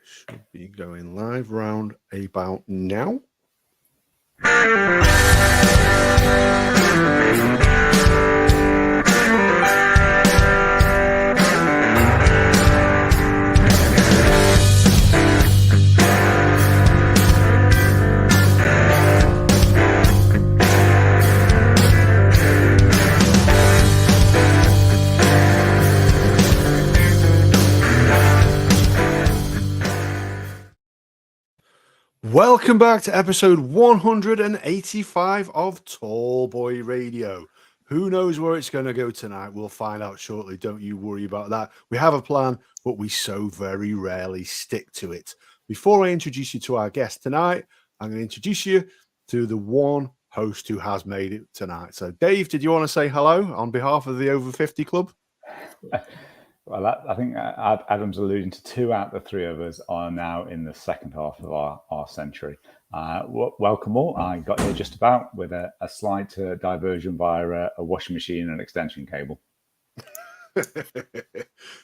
Should be going live round about now. Welcome back to episode 185 of Tall Boy Radio. Who knows where it's going to go tonight? We'll find out shortly. Don't you worry about that. We have a plan, but we so very rarely stick to it. Before I introduce you to our guest tonight, I'm going to introduce you to the one host who has made it tonight. So, Dave, did you want to say hello on behalf of the Over 50 Club? Well, I think Adam's alluding to two out of the three of us are now in the second half of our century. Welcome all. I got here just about with a slight diversion via a washing machine and extension cable.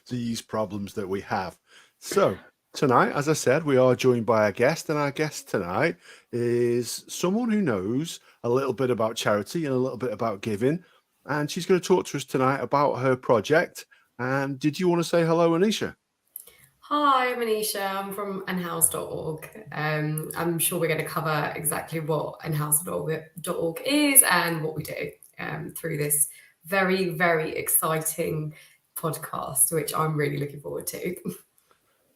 These problems that we have. So tonight, as I said, we are joined by a guest, and our guest tonight is someone who knows a little bit about charity and a little bit about giving, and she's going to talk to us tonight about her project. And did you want to say hello, Anisha? Hi, I'm Anisha. I'm from unhoused.org. I'm sure we're going to cover exactly what unhoused.org is and what we do through this very, very exciting podcast, which I'm really looking forward to.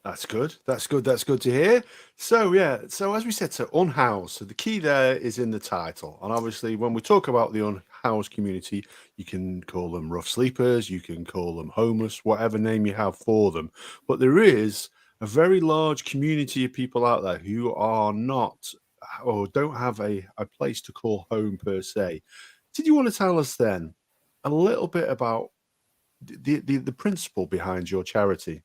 That's good. That's good to hear. So, as we said, so unhoused. So the key there is in the title. And obviously, when we talk about the unhoused community, you can call them rough sleepers, you can call them homeless, whatever name you have for them. But there is a very large community of people out there who are not or don't have a place to call home per se. Did you want to tell us then a little bit about the principle behind your charity?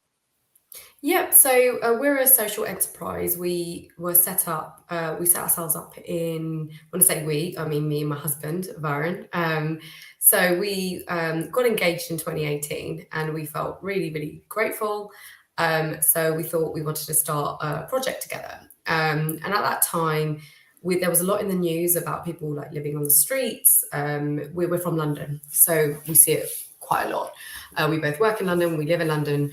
Yep. So we're a social enterprise. We set ourselves up when I say we, I mean me and my husband, Varun. So we got engaged in 2018 and we felt really, really grateful. So we thought we wanted to start a project together. And at that time, there was a lot in the news about people like living on the streets. We're from London, so we see it quite a lot. We both work in London, we live in London.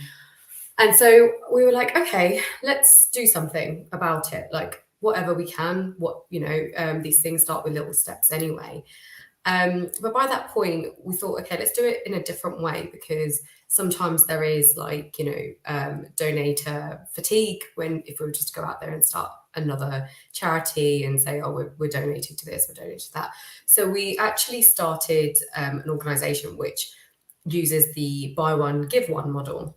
And so we were like, okay, let's do something about it. Like whatever we can, these things start with little steps anyway. But by that point, we thought, okay, let's do it in a different way, because sometimes there is donator fatigue if we were just to go out there and start another charity and say, oh, we're donating to this, we're donating to that. So we actually started an organization which uses the buy one, give one model.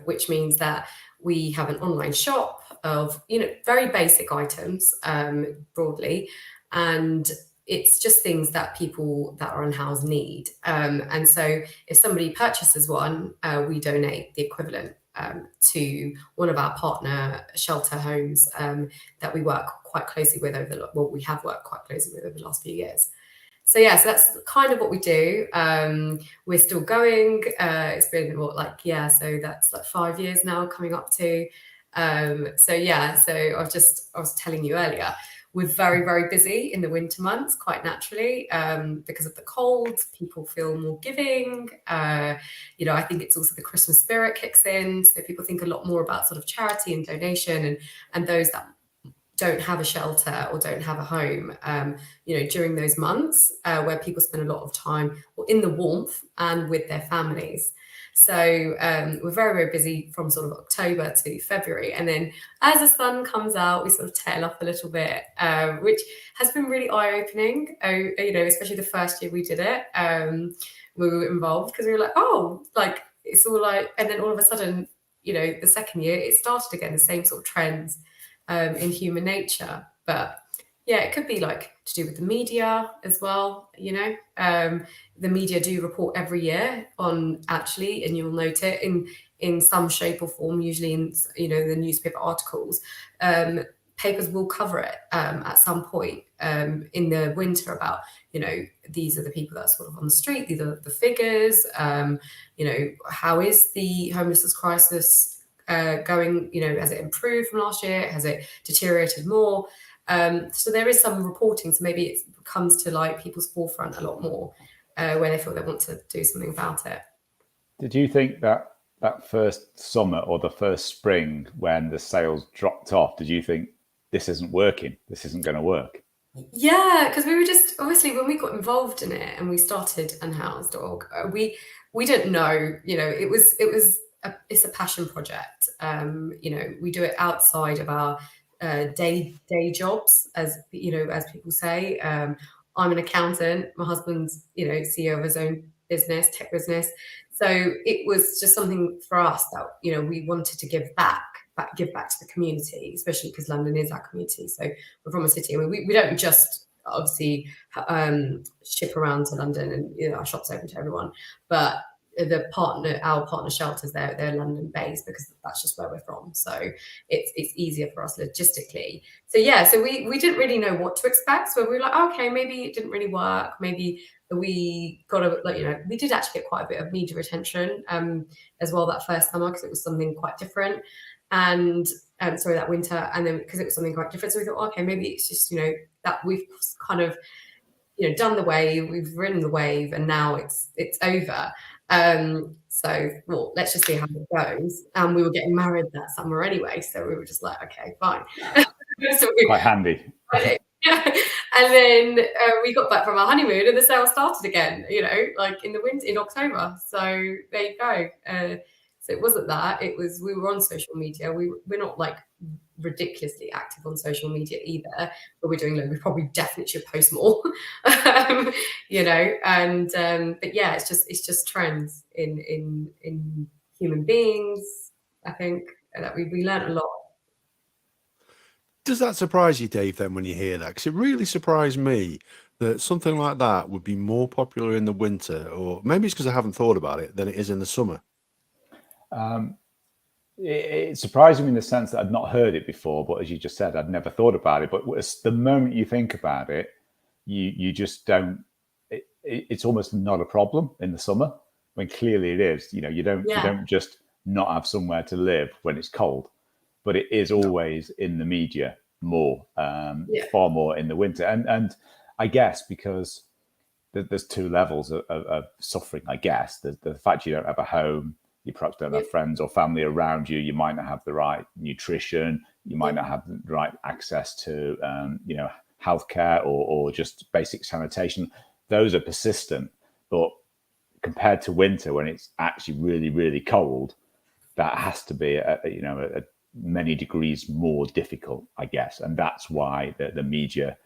Which means that we have an online shop of, very basic items broadly. And it's just things that people that are unhoused need. And so if somebody purchases one, we donate the equivalent to one of our partner shelter homes that we work quite closely with we have worked quite closely with over the last few years. So that's kind of what we do. We're still going. It's been so that's like 5 years now coming up to. So I was telling you earlier, we're very, very busy in the winter months, quite naturally, because of the cold. People feel more giving. I think it's also the Christmas spirit kicks in. So people think a lot more about sort of charity and donation and those that don't have a shelter or don't have a home, during those months where people spend a lot of time in the warmth and with their families. So we're very, very busy from sort of October to February. And then as the sun comes out, we sort of tail off a little bit, which has been really eye-opening, especially the first year we did it. We were involved because we were like, it's all like, and then all of a sudden, the second year, it started again, the same sort of trends in human nature. But it could be like to do with the media as well. The media do report every year on actually, and you'll note it in some shape or form, usually in the newspaper articles. Papers will cover it at some point in the winter about these are the people that are sort of on the street, these are the figures, how is the homelessness crisis going? Has it improved from last year? Has it deteriorated more? So there is some reporting. So maybe it comes to like people's forefront a lot more when they feel they want to do something about it. Did you think that first summer or the first spring when the sales dropped off, did you think this isn't working? This isn't going to work? Yeah, because we were just obviously when we got involved in it and we started Unhoused.org, we didn't know, it's a passion project. We do it outside of our day jobs, as people say. I'm an accountant. My husband's CEO of his own business, tech business. So it was just something for us that we wanted to give back to the community, especially because London is our community. So we're from a city. I mean, we don't just obviously ship around to London and our shop's open to everyone, but our partner shelters, they're London based because that's just where we're from. So it's easier for us logistically. So yeah, so we didn't really know what to expect. So we were like, okay, maybe it didn't really work. Maybe we got we did actually get quite a bit of media attention as well that first summer because it was something quite different. And that winter, and then because it was something quite different, so we thought, okay, maybe it's just that we've kind of done the wave, we've ridden the wave, and now it's over. So well, let's just see how it goes. And we were getting married that summer anyway, so we were just like, okay, fine. So quite handy. Yeah. And then we got back from our honeymoon, and the sale started again. Like in the winter, in October. So there you go. So it wasn't that. It was we were on social media. We're not like ridiculously active on social media either, but we're doing we probably definitely should post more. And but yeah, it's just trends in human beings. I think that we learned a lot. Does that surprise you, Dave, then, when you hear that? Because it really surprised me that something like that would be more popular in the winter, or maybe it's because I haven't thought about it, than it is in the summer. It surprised me in the sense that I'd not heard it before, but as you just said, I'd never thought about it. But the moment you think about it, you just don't. It's almost not a problem in the summer when clearly it is. You don't just not have somewhere to live when it's cold, but it is always in the media more, far more in the winter. And I guess because there's two levels of suffering. I guess the fact you don't have a home. You perhaps don't have friends or family around you. You might not have the right nutrition. You might not have the right access to, healthcare or just basic sanitation. Those are persistent. But compared to winter, when it's actually really, really cold, that has to be, many degrees more difficult, I guess. And that's why the media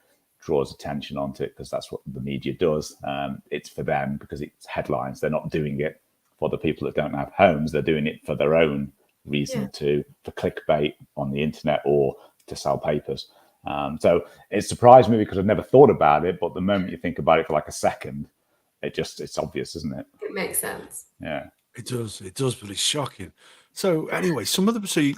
draws attention onto it, because that's what the media does. It's for them because it's headlines. They're not doing it for the people that don't have homes. They're doing it for their own reason, for clickbait on the internet or to sell papers. So it surprised me because I've never thought about it, but the moment you think about it for like a second, it's obvious, isn't it? It makes sense. Yeah, it does, but it's shocking. So anyway,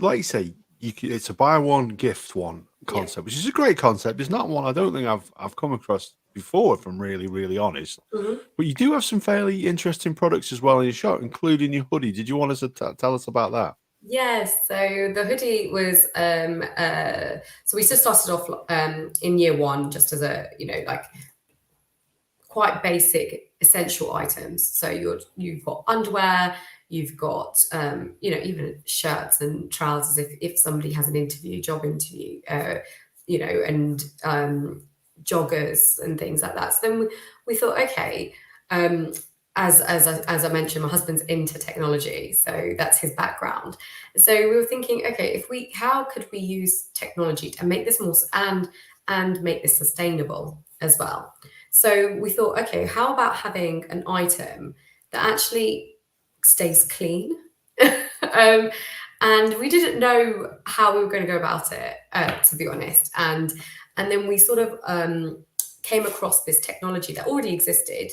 like you say, it's a buy one gift one concept, which is a great concept. It's not one I don't think I've come across before, if I'm really, really honest. Mm-hmm. But you do have some fairly interesting products as well in your shop, including your hoodie. Did you want us to tell us about that? Yes. So the hoodie was so we just started off in year one just as a quite basic essential items. So you've got underwear, you've got even shirts and trousers if somebody has an job interview, and joggers and things like that. So then we thought, okay, as I mentioned, my husband's into technology, so that's his background. So we were thinking, okay, how could we use technology to make this more and make this sustainable as well? So we thought, okay, how about having an item that actually stays clean? And we didn't know how we were going to go about it, to be honest. And then we sort of came across this technology that already existed,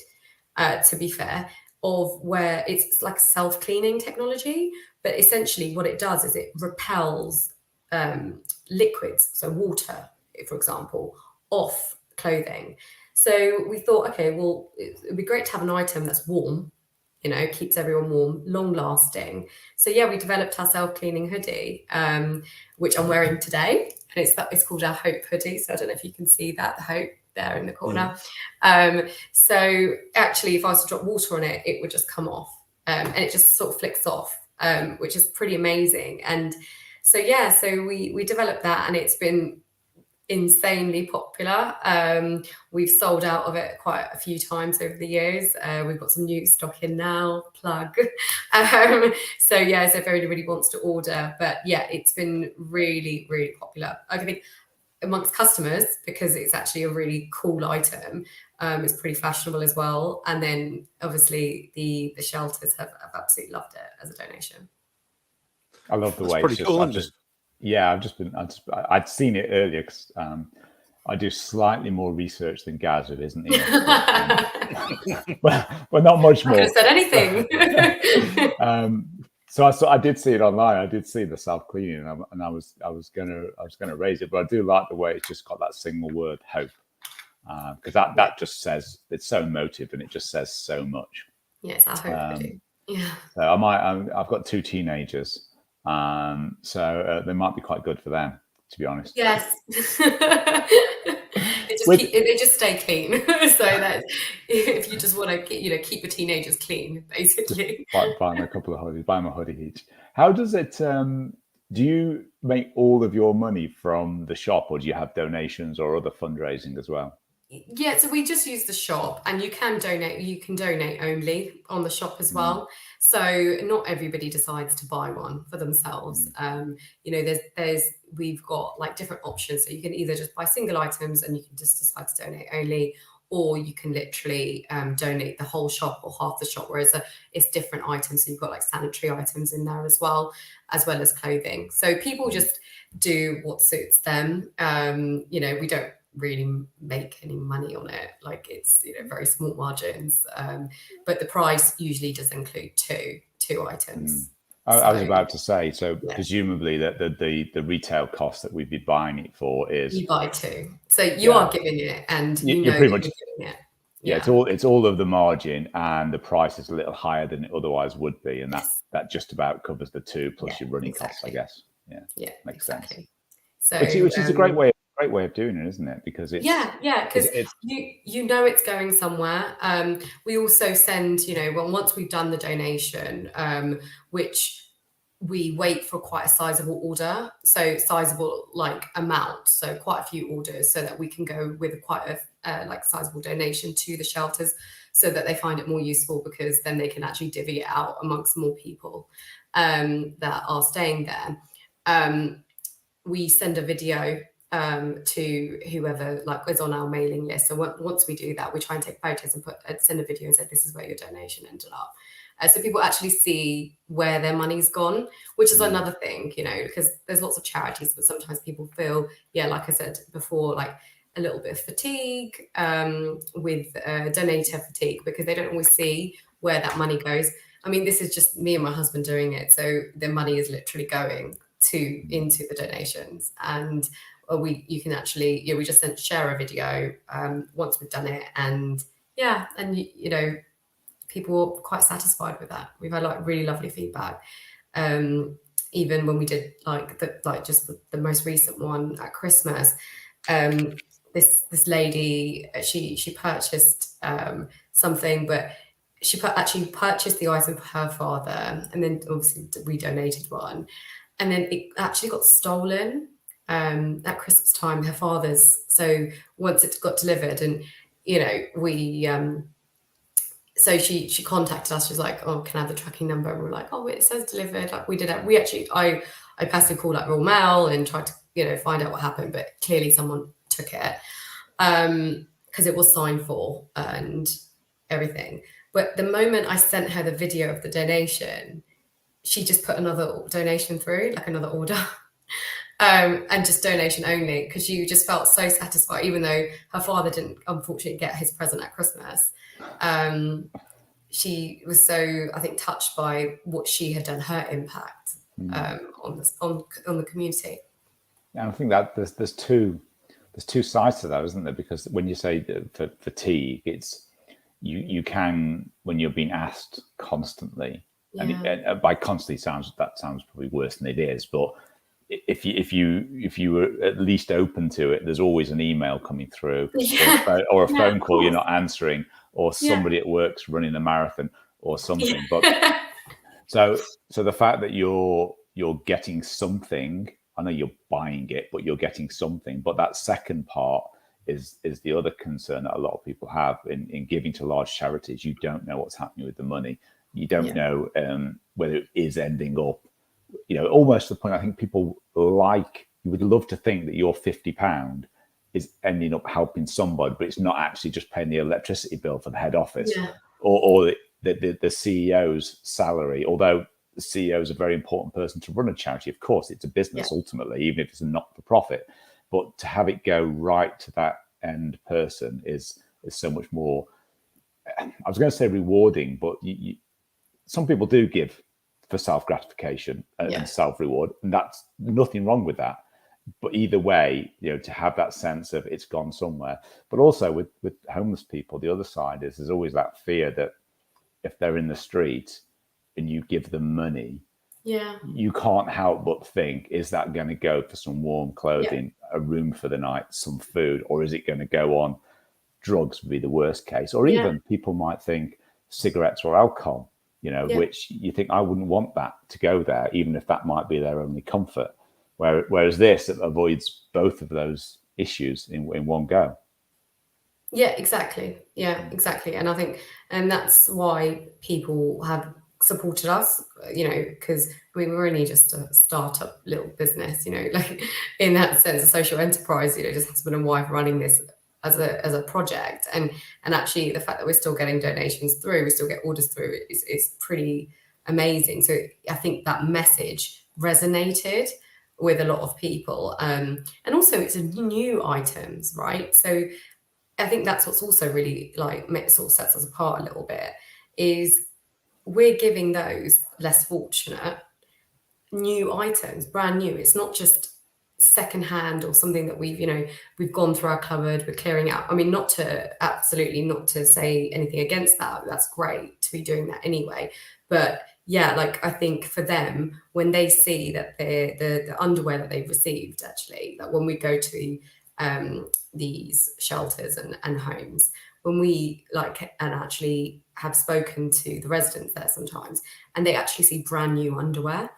to be fair, of where it's like self-cleaning technology. But essentially what it does is it repels liquids, so water, for example, off clothing. So we thought, okay, well, it'd be great to have an item that's warm, keeps everyone warm, long lasting. So yeah, we developed our self-cleaning hoodie, which I'm wearing today, and it's called our Hope hoodie. So I don't know if you can see that, the Hope there in the corner. So actually, if I was to drop water on it, it would just come off, and it just sort of flicks off, which is pretty amazing. And so yeah, so we developed that, and it's been insanely popular. We've sold out of it quite a few times over the years. We've got some new stock in now, plug. So yeah, so if anybody really wants to order, but yeah, it's been really, really popular. I think amongst customers, because it's actually a really cool item. It's pretty fashionable as well. And then obviously the shelters have absolutely loved it as a donation. I love the That's way pretty cool, isn't it? Yeah, I'd seen it earlier because I do slightly more research than Gaz did, isn't he? Well, not much more. I could have said anything. So I did see it online. I did see the self-cleaning, and I was gonna raise it, but I do like the way it's just got that single word, hope, because that just says, it's so emotive and it just says so much. Yes, I hope. Yeah. So I've got 2 teenagers. So they might be quite good for them, to be honest. Yes. They just stay clean. So that if you just want to keep the teenagers clean, basically. Buy them a couple of hoodies, buy them a hoodie each. How does it, do you make all of your money from the shop, or do you have donations or other fundraising as well? Yeah, so we just use the shop, and you can donate only on the shop as well. So not everybody decides to buy one for themselves. We've got like different options. So you can either just buy single items and you can just decide to donate only, or you can literally donate the whole shop or half the shop, whereas it's different items. So you've got like sanitary items in there as well as clothing. So people just do what suits them. We don't really make any money on it, like it's very small margins, but the price usually does include two items. I was about to say, so yeah. Presumably that the retail cost that we'd be buying it for is you buy 2, so you are giving it, and you're pretty much giving it. Yeah, it's all of the margin, and the price is a little higher than it otherwise would be, and that just about covers the 2 plus your running costs, I guess. Yeah, makes sense. So which is a great way of doing it, isn't it? Because it's because it's going somewhere. We also send, once we've done the donation, which we wait for quite a sizable order, so sizable like amount, so quite a few orders, so that we can go with quite a sizable donation to the shelters, so that they find it more useful, because then they can actually divvy it out amongst more people that are staying there. We send a video to whoever is on our mailing list. So once we do that, we try and take photos and send a video and say, this is where your donation ended up. So people actually see where their money's gone, which is another thing, because there's lots of charities, but sometimes people feel, like I said before, like a little bit of fatigue with donator fatigue, because they don't always see where that money goes. I mean, this is just me and my husband doing it. So the money is literally going into the donations, and you can actually, we just share a video once we've done it, and people are quite satisfied with that. We've had really lovely feedback. Even when we did the most recent one at Christmas, this lady, she purchased something, but she actually purchased the item for her father, and then obviously we donated one, and then it actually got stolen at Christmas time, her father's. So once it got delivered, and we so she contacted us. She's like, oh, can I have the tracking number? And we're like, oh, it says delivered. Like we did it. I personally called Royal Mail and tried to find out what happened, but clearly someone took it because it was signed for and everything. But the moment I sent her the video of the donation, she just put another donation through, like another order. And just donation only, because she just felt so satisfied, even though her father didn't unfortunately get his present at Christmas. She was so, I think, touched by what she had done, her impact on the community. And I think that there's two sides to that, isn't there? Because when you say for fatigue, you can, when you're being asked constantly, and, Yeah. and by constantly sounds probably worse than it is, but if you were at least open to it, there's always an email coming through, Yeah. or a Yeah, phone of call you're course. not answering, or Yeah. somebody at work's running a marathon or something. But Yeah. so the fact that you're getting something, I know you're buying it, but you're getting something. But that second part is the other concern that a lot of people have in giving to large charities. You don't know what's happening with the money. You don't know whether it is ending up, almost to the point. I think people you would love to think that your £50 is ending up helping somebody, but it's not actually just paying the electricity bill for the head office, Yeah. or the CEO's salary. Although the CEO is a very important person to run a charity, of course, it's a business ultimately, even if it's a not-for-profit. But to have it go right to that end person is so much more. I was going to say rewarding, but some people do give for self-gratification and self-reward, and that's nothing wrong with that. But either way, to have that sense of it's gone somewhere. But also with homeless people, the other side is there's always that fear that if they're in the street and you give them money, you can't help but think, is that going to go for some warm clothing, a room for the night, some food, or is it going to go on drugs? Would be the worst case. Or even people might think cigarettes or alcohol, which you think, I wouldn't want that to go there, even if that might be their only comfort. Whereas this avoids both of those issues in one go. Yeah, exactly. And I think, and that's why people have supported us, because we were only just a startup little business, like in that sense, a social enterprise, just husband and wife running this as a project. And actually the fact that we're still getting donations through, we still get orders through, is pretty amazing. So I think that message resonated with a lot of people. And also it's new items, right? So I think that's what's also really sort of sets us apart a little bit, is we're giving those less fortunate new items, brand new. It's not just secondhand or something that we've gone through our cupboard, we're clearing out. I mean, absolutely not to say anything against that. That's great to be doing that anyway. But yeah, I think for them, when they see that the underwear that they've received, actually, that when we go to these shelters and homes, when we and actually have spoken to the residents there sometimes, and they actually see brand new underwear,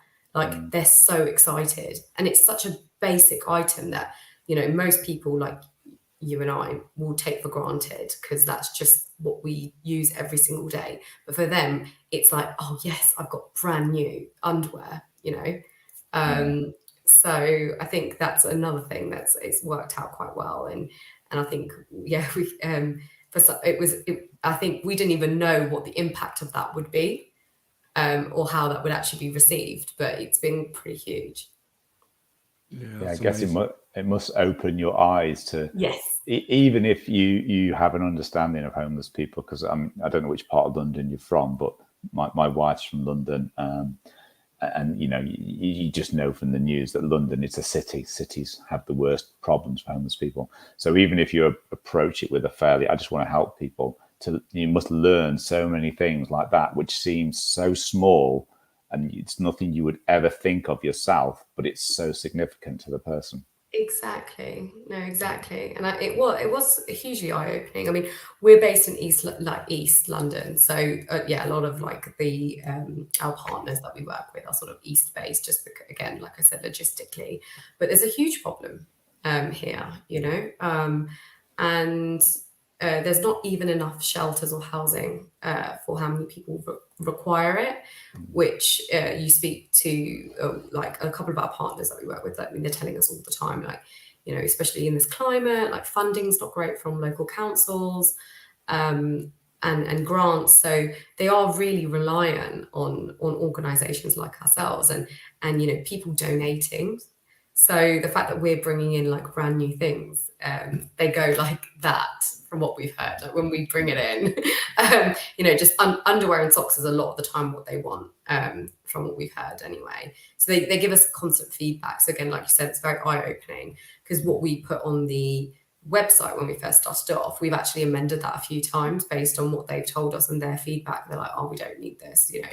they're so excited. And it's such a basic item that most people like you and I will take for granted, because that's just what we use every single day. But for them, it's like, oh yes, I've got brand new underwear, So I think that's another thing it's worked out quite well. And I think, we I think we didn't even know what the impact of that would be, or how that would actually be received, but it's been pretty huge. Yeah, I guess it must open your eyes to, yes, even if you have an understanding of homeless people, because I don't know which part of London you're from, but my wife's from London, and you just know from the news that London, it's a city. Cities have the worst problems for homeless people. So even if you approach it with I just want to help people, you must learn so many things like that, which seems so small, and it's nothing you would ever think of yourself, but it's so significant to the person. Exactly. No, exactly. And it was hugely eye-opening. I mean, we're based in East London, so a lot of our partners that we work with are sort of East based, just because, again, like I said, logistically. But there's a huge problem here, and there's not even enough shelters or housing for how many people require it, which you speak to a couple of our partners that we work with. They're telling us all the time, especially in this climate, funding's not great from local councils and grants. So they are really reliant on organizations like ourselves and people donating. So the fact that we're bringing in brand new things, they go like that from what we've heard. When we bring it in, just underwear and socks is a lot of the time what they want, from what we've heard anyway. So they give us constant feedback. So again, like you said, it's very eye-opening, because what we put on the website when we first started off, we've actually amended that a few times based on what they've told us and their feedback. They're like, oh, we don't need this, you know,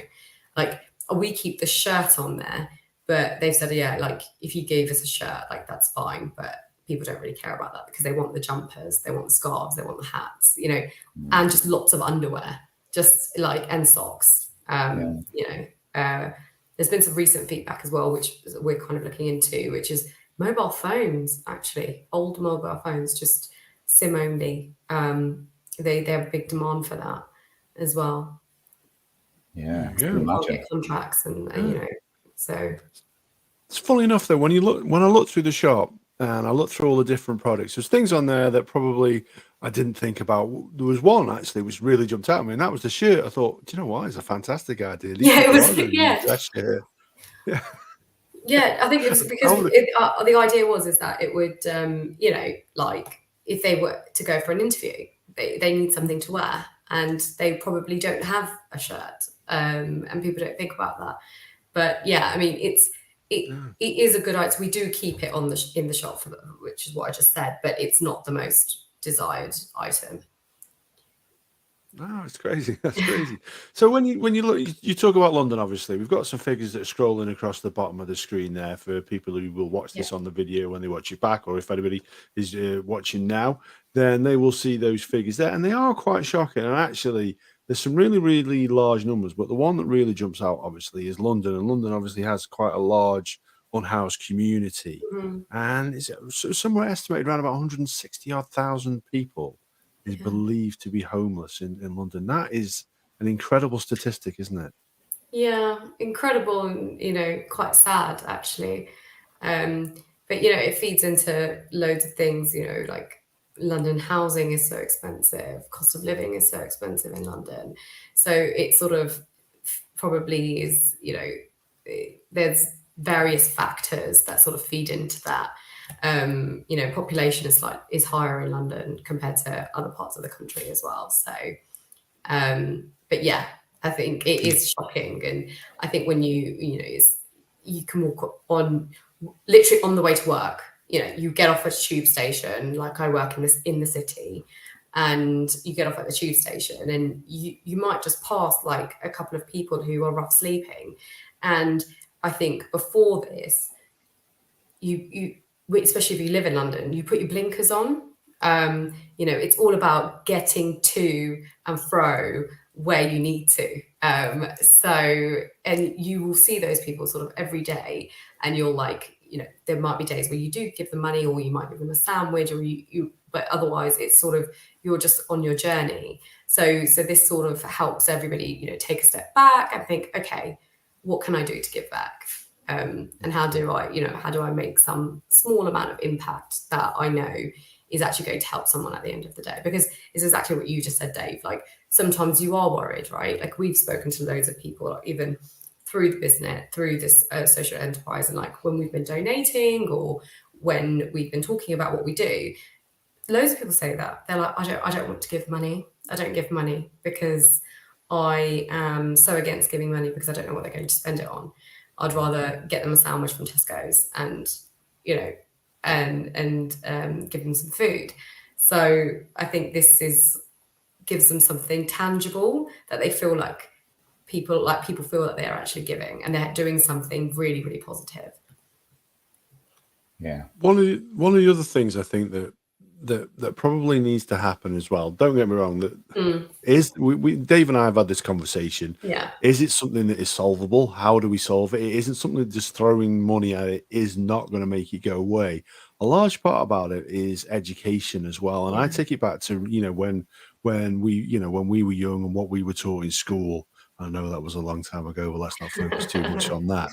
like we keep the shirt on there, but they've said, yeah, like if you gave us a shirt, like that's fine, but people don't really care about that because they want the jumpers, they want the scarves, they want the hats, you know, and just lots of underwear, just like, and socks. You know, there's been some recent feedback as well, which we're kind of looking into, which is mobile phones, actually, old mobile phones, just SIM only. They have a big demand for that as well. Yeah, Yeah. You can't get contracts and you know, so It's funny enough though, when I look through the shop and I look through all the different products, there's things on there that probably I didn't think about. There was one actually which really jumped out at me, and that was the shirt. I thought, do you know what? It's a fantastic idea. These yeah, it people was are gonna use that shirt. Yeah. Yeah, I think it was because the idea is that it would, you know, like if they were to go for an interview, they need something to wear, and they probably don't have a shirt, and people don't think about that. But yeah, I mean, it is a good idea. We do keep it on in the shop, which is what I just said, but it's not the most desired item. No, it's crazy. That's crazy. So when you look, you talk about London. Obviously, we've got some figures that are scrolling across the bottom of the screen there for people who will watch this on the video when they watch it back, or if anybody is watching now, then they will see those figures there, and they are quite shocking. And actually, there's some really, really large numbers, but the one that really jumps out, obviously, is London, and London obviously has quite a large unhoused community, and it's somewhere estimated around about 160 odd thousand people is believed to be homeless in London. That is an incredible statistic, isn't it? Yeah, incredible, and you know, quite sad actually. But you know, it feeds into loads of things, you know, like London housing is so expensive, cost of living is so expensive in London. So it sort of probably is, you know, there's various factors that sort of feed into that. You know, population is higher in London compared to other parts of the country as well. So, but yeah, I think it is shocking, and I think when you know, you can walk on literally on the way to work. You know, you get off at a tube station. Like I work in the city, and you get off at the tube station, and you might just pass like a couple of people who are rough sleeping, and I think before this, you especially if you live in London, you put your blinkers on. You know, it's all about getting to and fro where you need to. So, and you will see those people sort of every day, and you'll like, you know, there might be days where you do give them money, or you might give them a sandwich, or but otherwise it's sort of, you're just on your journey. So this sort of helps everybody, you know, take a step back and think, okay, what can I do to give back? And how do I make some small amount of impact that I know is actually going to help someone at the end of the day? Because it's exactly what you just said, Dave. Like sometimes you are worried, right? Like we've spoken to loads of people, even through the business, through this social enterprise, and like when we've been donating or when we've been talking about what we do, loads of people say that they're like, I don't want to give money. I don't give money because I am so against giving money because I don't know what they're going to spend it on. I'd rather get them a sandwich from Tesco's and, you know, and give them some food. So I think this gives them something tangible that they feel like people feel that they're actually giving, and they're doing something really, really positive. Yeah. One of the other things I think that probably needs to happen as well, don't get me wrong, that is, Dave and I have had this conversation. Yeah. Is it something that is solvable? How do we solve it? It isn't something that just throwing money at it is not going to make it go away. A large part about it is education as well. And I take it back to, you know, when we were young and what we were taught in school. I know that was a long time ago, but let's not focus too much on that.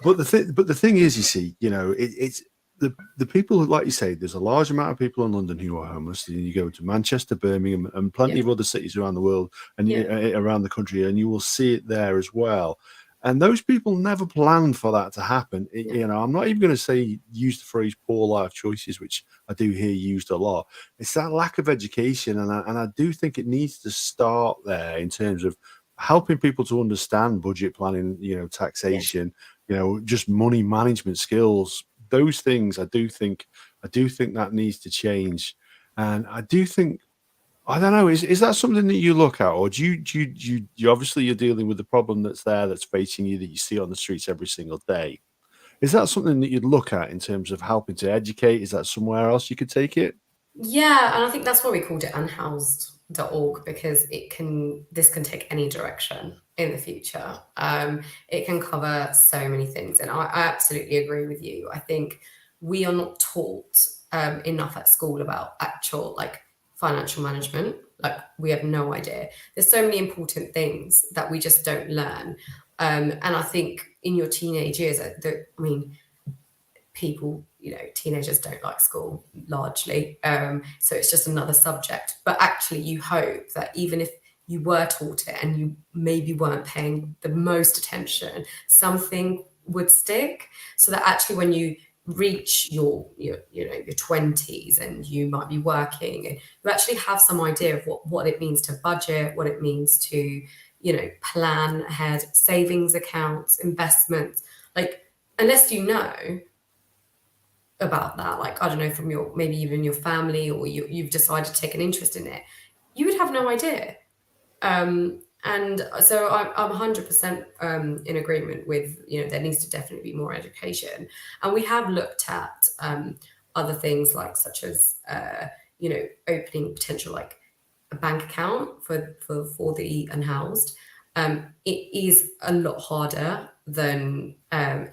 But the thing is, you see, you know, it's the people who, like you say, there's a large amount of people in London who are homeless. And you go to Manchester, Birmingham, and plenty of other cities around the world and around the country, and you will see it there as well. And those people never planned for that to happen. You know, I'm not even going to say use the phrase poor life choices, which I do hear used a lot. It's that lack of education, and I do think it needs to start there in terms of helping people to understand budget planning, you know, taxation, you know, just money management skills. Those things I do think I do think that needs to change, and I do think, I don't know, is that something that you look at, or do you obviously you're dealing with the problem that's there, that's facing you, that you see on the streets every single day. Is that something that you'd look at in terms of helping to educate? Is that somewhere else you could take it? Yeah, and I think that's why we called it unhoused.org, because this can take any direction in the future. It can cover so many things, and I absolutely agree with you. I think we are not taught enough at school about actual financial management. Like, we have no idea. There's so many important things that we just don't learn. And I think in your teenage years, people, teenagers don't like school largely. So it's just another subject. But actually, you hope that even if you were taught it and you maybe weren't paying the most attention, something would stick, so that actually when you reach your 20s and you might be working, and you actually have some idea of what it means to budget, what it means to plan ahead, savings accounts, investments. Like, unless you know about that, I don't know, from maybe even your family, or you've decided to take an interest in it, you would have no idea. And so I'm 100% in agreement with, there needs to definitely be more education. And we have looked at other things, such as opening potential a bank account for the unhoused. It is a lot harder than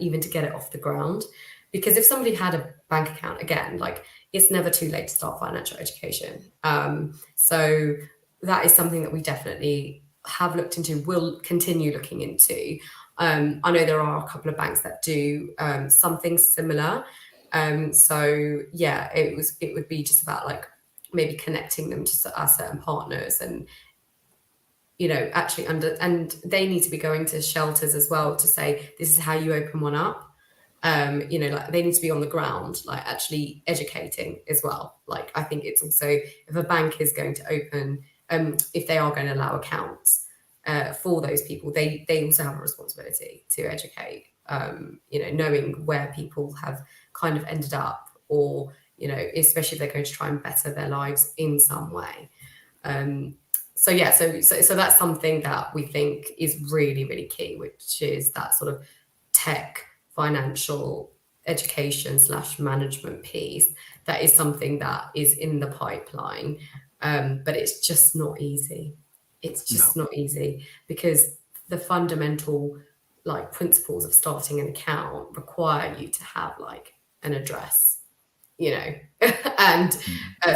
even to get it off the ground, because if somebody had a bank account, again, it's never too late to start financial education. So that is something that we definitely have looked into, will continue looking into. I know there are a couple of banks that do something similar. So yeah, it would be just about maybe connecting them to our certain partners, and actually and they need to be going to shelters as well to say, this is how you open one up. They need to be on the ground, actually educating as well. I think it's also, if a bank is going to open, if they are going to allow accounts for those people, they also have a responsibility to educate, knowing where people have kind of ended up, or, especially if they're going to try and better their lives in some way. So that's something that we think is really, really key, which is that sort of tech financial education / management piece. That is something that is in the pipeline, but it's just not easy. It's just not easy, because the fundamental principles of starting an account require you to have an address, and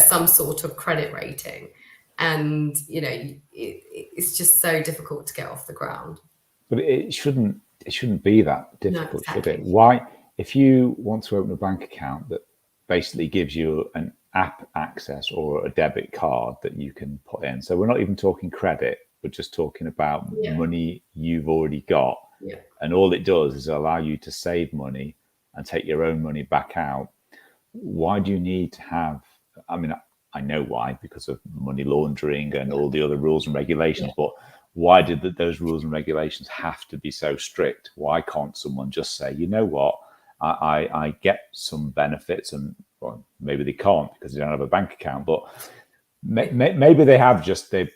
some sort of credit rating. And it's just so difficult to get off the ground. But it shouldn't be that difficult, No, exactly. should it? Why, if you want to open a bank account that basically gives you an app access or a debit card that you can put in, so we're not even talking credit, we're just talking about money you've already got, and all it does is allow you to save money and take your own money back out. Why do you need to have, I know why, because of money laundering and all the other rules and regulations, but why did those rules and regulations have to be so strict? Why can't someone just say, you know what, I get some benefits, and well, maybe they can't because they don't have a bank account, but maybe they have just, they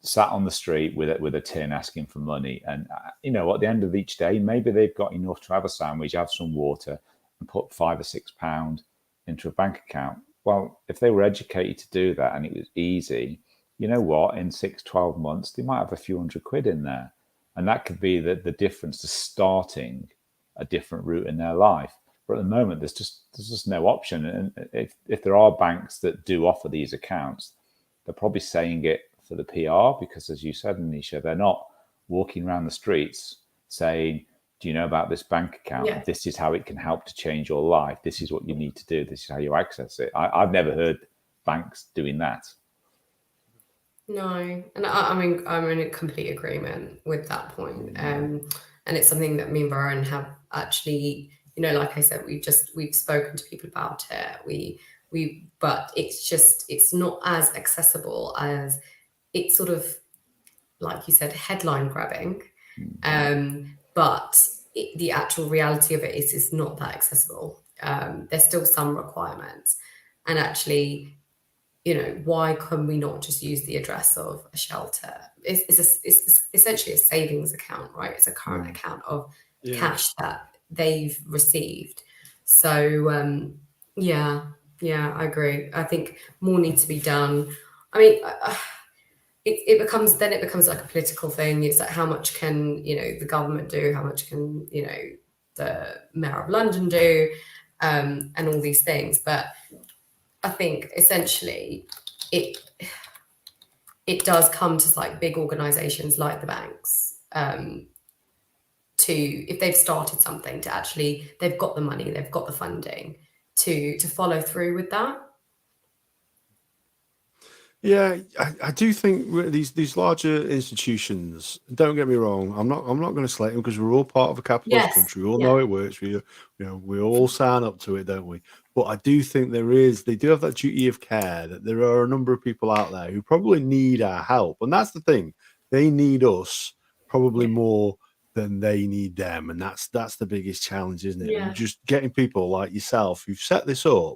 sat on the street with a tin asking for money, and at the end of each day, maybe they've got enough to have a sandwich, have some water, and put £5 or £6 into a bank account. Well, if they were educated to do that and it was easy, you know what, in 6-12 months, they might have a few £100 in there. And that could be the difference to starting a different route in their life. But at the moment, there's just no option. And if there are banks that do offer these accounts, they're probably saying it for the PR, because, as you said, Anisha, they're not walking around the streets saying, do you know about this bank account? Yeah. This is how it can help to change your life. This is what you need to do. This is how you access it. I've never heard banks doing that. No, and I'm in complete agreement with that point. And it's something that me and Varun have actually, like I said, we've spoken to people about it. But it's not as accessible as, it's sort of, like you said, headline grabbing. But the actual reality of it is it's not that accessible. There's still some requirements, and actually, you know, why can we not just use the address of a shelter? It's essentially a savings account, right? It's a current account of cash that they've received. So yeah, I agree. I think more needs to be done. I mean, it becomes like a political thing. It's like, how much can, you know, the government do? How much can, you know, the Mayor of London do? And all these things. But I think essentially it does come to like big organizations like the banks, to, if they've started something, to actually, they've got the money, they've got the funding to follow through with that. Yeah, I do think these larger institutions. Don't get me wrong. I'm not going to slate them, because we're all part of a capitalist Yes, country. We all yeah. know it works. We all sign up to it, don't we? But I do think they do have that duty of care, that there are a number of people out there who probably need our help, and that's the thing. They need us probably more than they need them, and that's the biggest challenge, isn't it? Yeah. Just getting people like yourself who've set this up.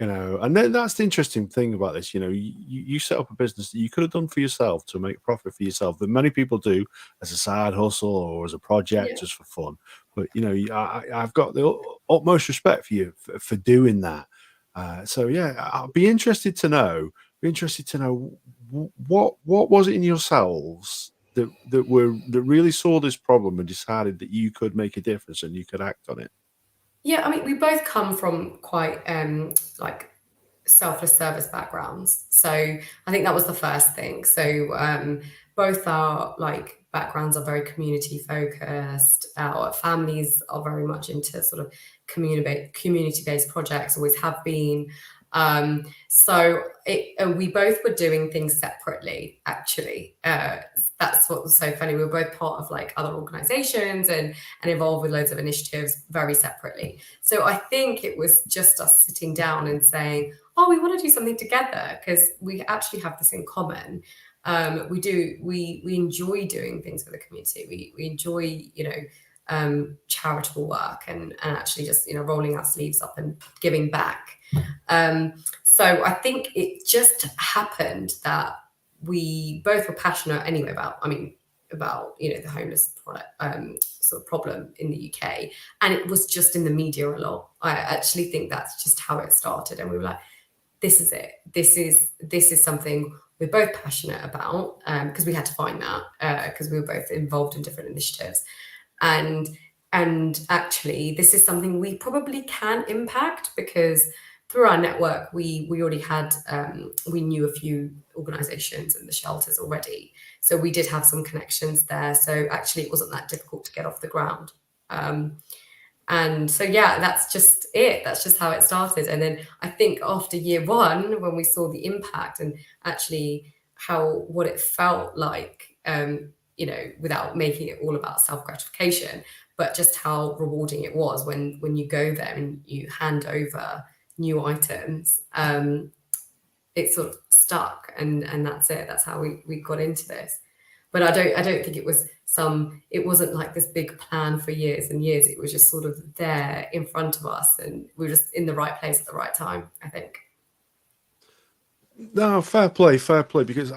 You know, and then that's the interesting thing about this. You know, you set up a business that you could have done for yourself to make profit for yourself, that many people do as a side hustle or as a project, just for fun. But you know, I've got the utmost respect for you for doing that. So yeah, I'll be interested to know. What was it in yourselves that really saw this problem and decided that you could make a difference and you could act on it. Yeah, I mean, we both come from quite like selfless service backgrounds. So I think that was the first thing. So both our like backgrounds are very community focused. Our families are very much into sort of community-based projects, always have been. So we both were doing things separately, actually. That's what was so funny. We were both part of like other organizations and involved with loads of initiatives very separately. So I think it was just us sitting down and saying, oh, we want to do something together because we actually have this in common. We enjoy doing things for the community. We enjoy, charitable work and actually just, rolling our sleeves up and giving back. So I think it just happened that we both were passionate anyway about the homeless sort of problem in the UK, and it was just in the media a lot. I actually think that's just how it started, and we were like, this is it. This is something we're both passionate about, because we had to find that because we were both involved in different initiatives, and actually this is something we probably can impact because through our network, we already had, we knew a few organisations and the shelters already. So we did have some connections there. So actually it wasn't that difficult to get off the ground. And so, yeah, that's just it. That's just how it started. And then I think after year one, when we saw the impact and actually what it felt like, without making it all about self-gratification, but just how rewarding it was when you go there and you hand over new items, it sort of stuck, and that's it. That's how we got into this. But I don't think it wasn't like this big plan for years and years. It was just sort of there in front of us, and we were just in the right place at the right time, I think. No, fair play, because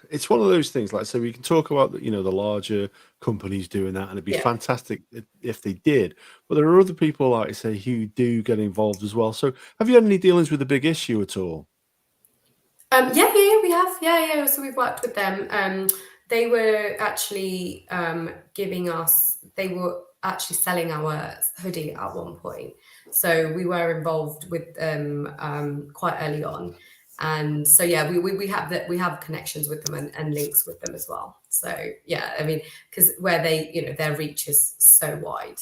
it's one of those things. Like, so we can talk about the larger companies doing that, and it'd be fantastic if they did. But there are other people, like I say, who do get involved as well. So, have you had any dealings with The Big Issue at all? Yeah, we have. Yeah. So we've worked with them. They were actually they were actually selling our hoodie at one point. So we were involved with them quite early on. And so, yeah, we have connections with them and links with them as well. So, yeah, I mean, because where they, their reach is so wide.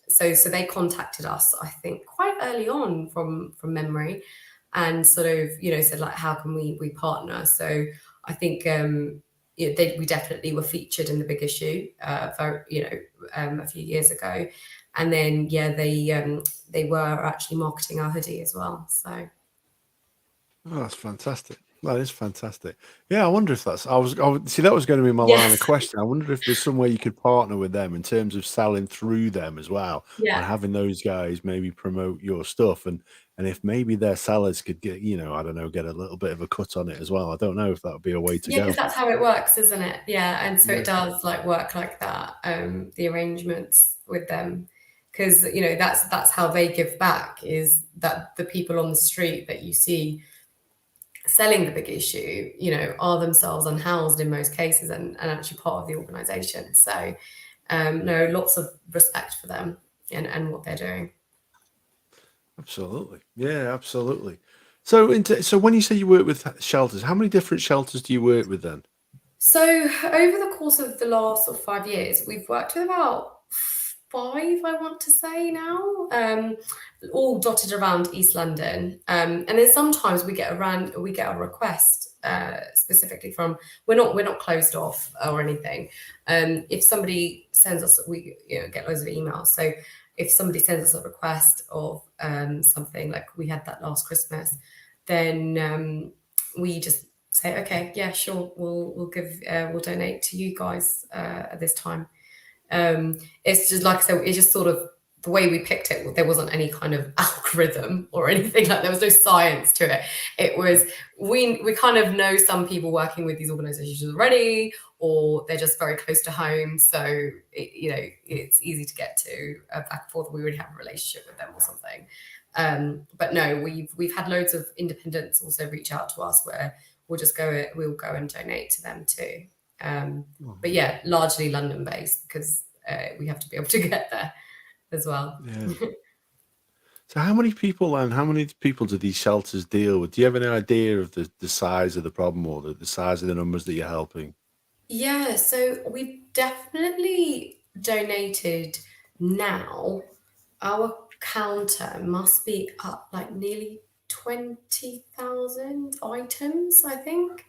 So they contacted us, I think, quite early on from memory, and sort of, said like, how can we partner? So I think we definitely were featured in The Big Issue a few years ago, and then they were actually marketing our hoodie as well. So. Oh, that's fantastic. That is fantastic. Yeah, I wonder if that's. See, that was going to be my line of Yes. question. I wonder if there's some way you could partner with them in terms of selling through them as well, and Yeah. having those guys maybe promote your stuff, and if maybe their sellers could get, I don't know, get a little bit of a cut on it as well. I don't know if that would be a way to Yeah, go. because that's how it works, isn't it? Yeah, and so Yeah. it does like work like that. The arrangements with them, because that's how they give back, is that the people on the street that you see selling the big issue, are themselves unhoused in most cases and actually part of the organization. So no, lots of respect for them and what they're doing. Absolutely. Yeah, absolutely. So, so when you say you work with shelters, how many different shelters do you work with then? So over the course of the last 5 years, we've worked with about 5, I want to say now, all dotted around East London. And then sometimes we get a request specifically from, we're not closed off or anything. If somebody sends us, we get loads of emails. So if somebody sends us a request of something like we had that last Christmas, then we just say, okay, yeah, sure, we'll donate to you guys at this time. It's just like I said, it's just sort of the way we picked it. There wasn't any kind of algorithm or anything, like there was no science to it. It was we kind of know some people working with these organizations already, or they're just very close to home, so it's easy to get to back and forth. We already have a relationship with them or something. But no, we've had loads of independents also reach out to us where we'll go and donate to them too. But yeah, largely London based, because we have to be able to get there as well. Yeah. So how many people do these shelters deal with? Do you have any idea of the size of the problem, or the size of the numbers that you're helping? Yeah, so we've definitely donated now. Our counter must be up like nearly 20,000 items, I think,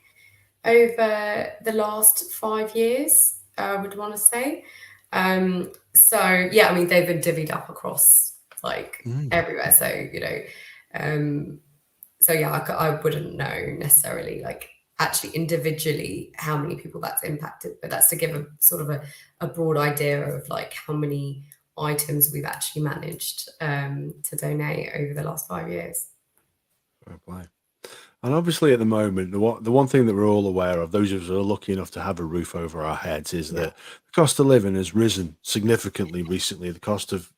over the last 5 years, I would want to say. So yeah, I mean, they've been divvied up across like everywhere. So, so yeah, I wouldn't know necessarily like actually individually how many people that's impacted, but that's to give a sort of a broad idea of like how many items we've actually managed to donate over the last 5 years. Fair play. And obviously, at the moment, the one thing that we're all aware of, those of us who are lucky enough to have a roof over our heads, is that the cost of living has risen significantly recently. The cost of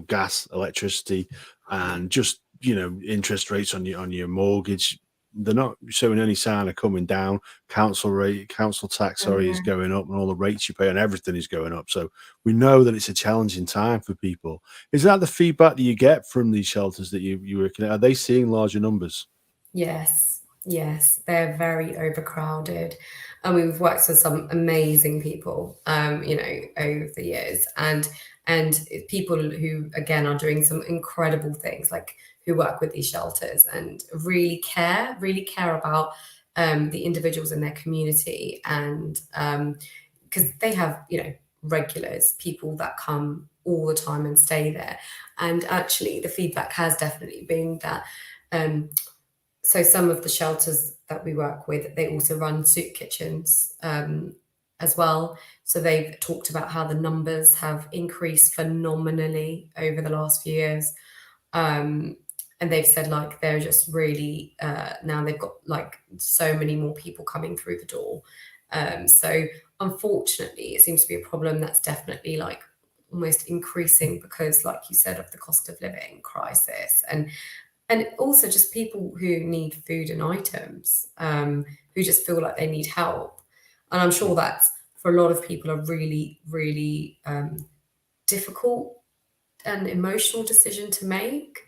gas, electricity, and just interest rates on your mortgage, they're not showing any sign of coming down. Council tax, is going up, and all the rates you pay and everything is going up. So we know that it's a challenging time for people. Is that the feedback that you get from these shelters that you're working at? Are they seeing larger numbers? Yes, they're very overcrowded. And we've worked with some amazing people, over the years, and people who again are doing some incredible things, like who work with these shelters and really care about the individuals in their community, and because they have regulars, people that come all the time and stay there. And actually the feedback has definitely been that so some of the shelters that we work with, they also run soup kitchens as well. So they've talked about how the numbers have increased phenomenally over the last few years. And they've said like they're just really now they've got like so many more people coming through the door. So unfortunately, it seems to be a problem that's definitely like almost increasing because, like you said, of the cost of living crisis, and also just people who need food and items, who just feel like they need help. And I'm sure that's for a lot of people a really, really difficult and emotional decision to make.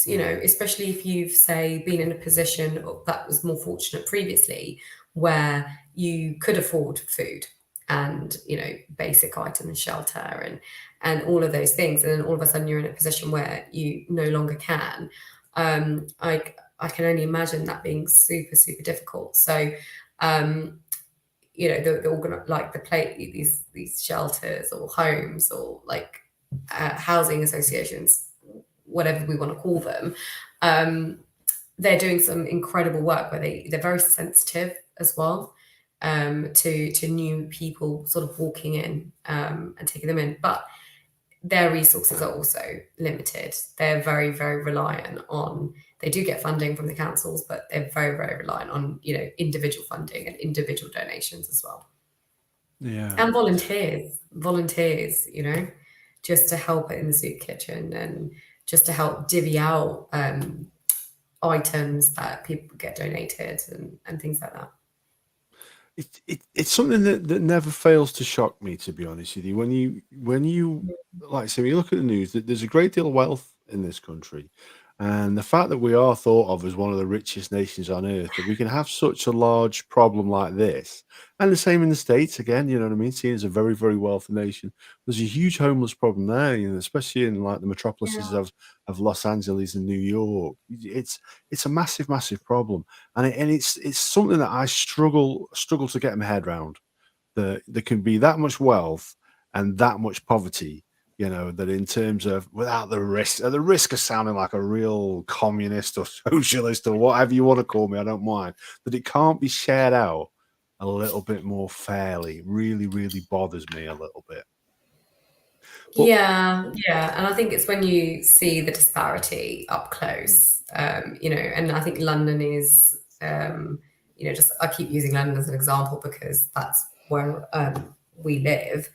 Especially if you've, say, been in a position that was more fortunate previously, where you could afford food and basic items, shelter, and all of those things, and then all of a sudden you're in a position where you no longer can. I can only imagine that being super, super difficult. So, these shelters or homes or like housing associations, whatever we want to call them, they're doing some incredible work where they're very sensitive as well to new people sort of walking in and taking them in, but their resources are also limited. They're very, very reliant on, they do get funding from the councils, but they're very, very reliant on, individual funding and individual donations as well. Yeah. And volunteers, just to help in the soup kitchen and just to help divvy out items that people get donated and things like that. It's something that never fails to shock me, to be honest with you. When you like I say, when you look at the news, that there's a great deal of wealth in this country, and the fact that we are thought of as one of the richest nations on earth, that we can have such a large problem like this, and the same in the States again, you know what I mean? Seen as a very, very wealthy nation, there's a huge homeless problem there, especially in like the metropolises of Los Angeles and New York. It's a massive, massive problem, and it's something that I struggle to get my head around. That there can be that much wealth and that much poverty, that in terms of without the risk of sounding like a real communist or socialist or whatever you want to call me, I don't mind, that it can't be shared out a little bit more fairly really, really bothers me a little bit. But, Yeah, and I think it's when you see the disparity up close, and I think London is, just I keep using London as an example because that's where we live.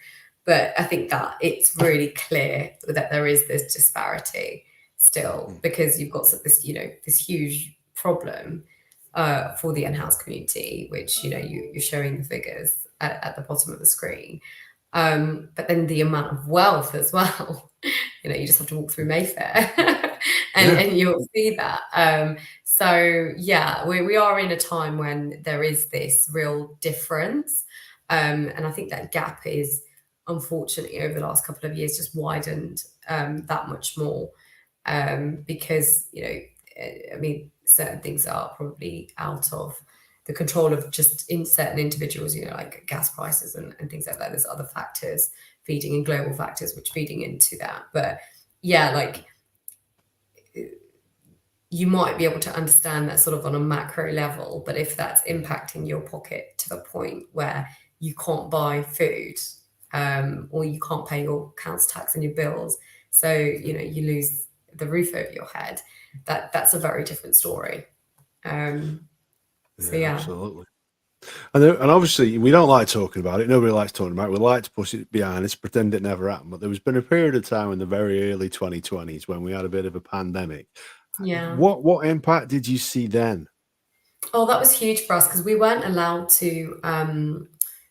But I think that it's really clear that there is this disparity still because you've got this, this huge problem for the unhoused community, which, you're showing the figures at the bottom of the screen. But then the amount of wealth as well, you just have to walk through Mayfair and you'll see that. So yeah, we are in a time when there is this real difference. And I think that gap is unfortunately over the last couple of years just widened that much more because, certain things are probably out of the control of just in certain individuals, like gas prices and things like that. There's other factors feeding in, global factors, which feeding into that. But yeah, like you might be able to understand that sort of on a macro level, but if that's impacting your pocket to the point where you can't buy food or you can't pay your council tax and your bills, so, you lose the roof over your head, that's a very different story. So yeah, absolutely. And obviously, we don't like talking about it. Nobody likes talking about it. We like to push it behind us, pretend it never happened. But there's been a period of time in the very early 2020s when we had a bit of a pandemic. yeah. What impact did you see then? Oh, that was huge for us because we weren't allowed to.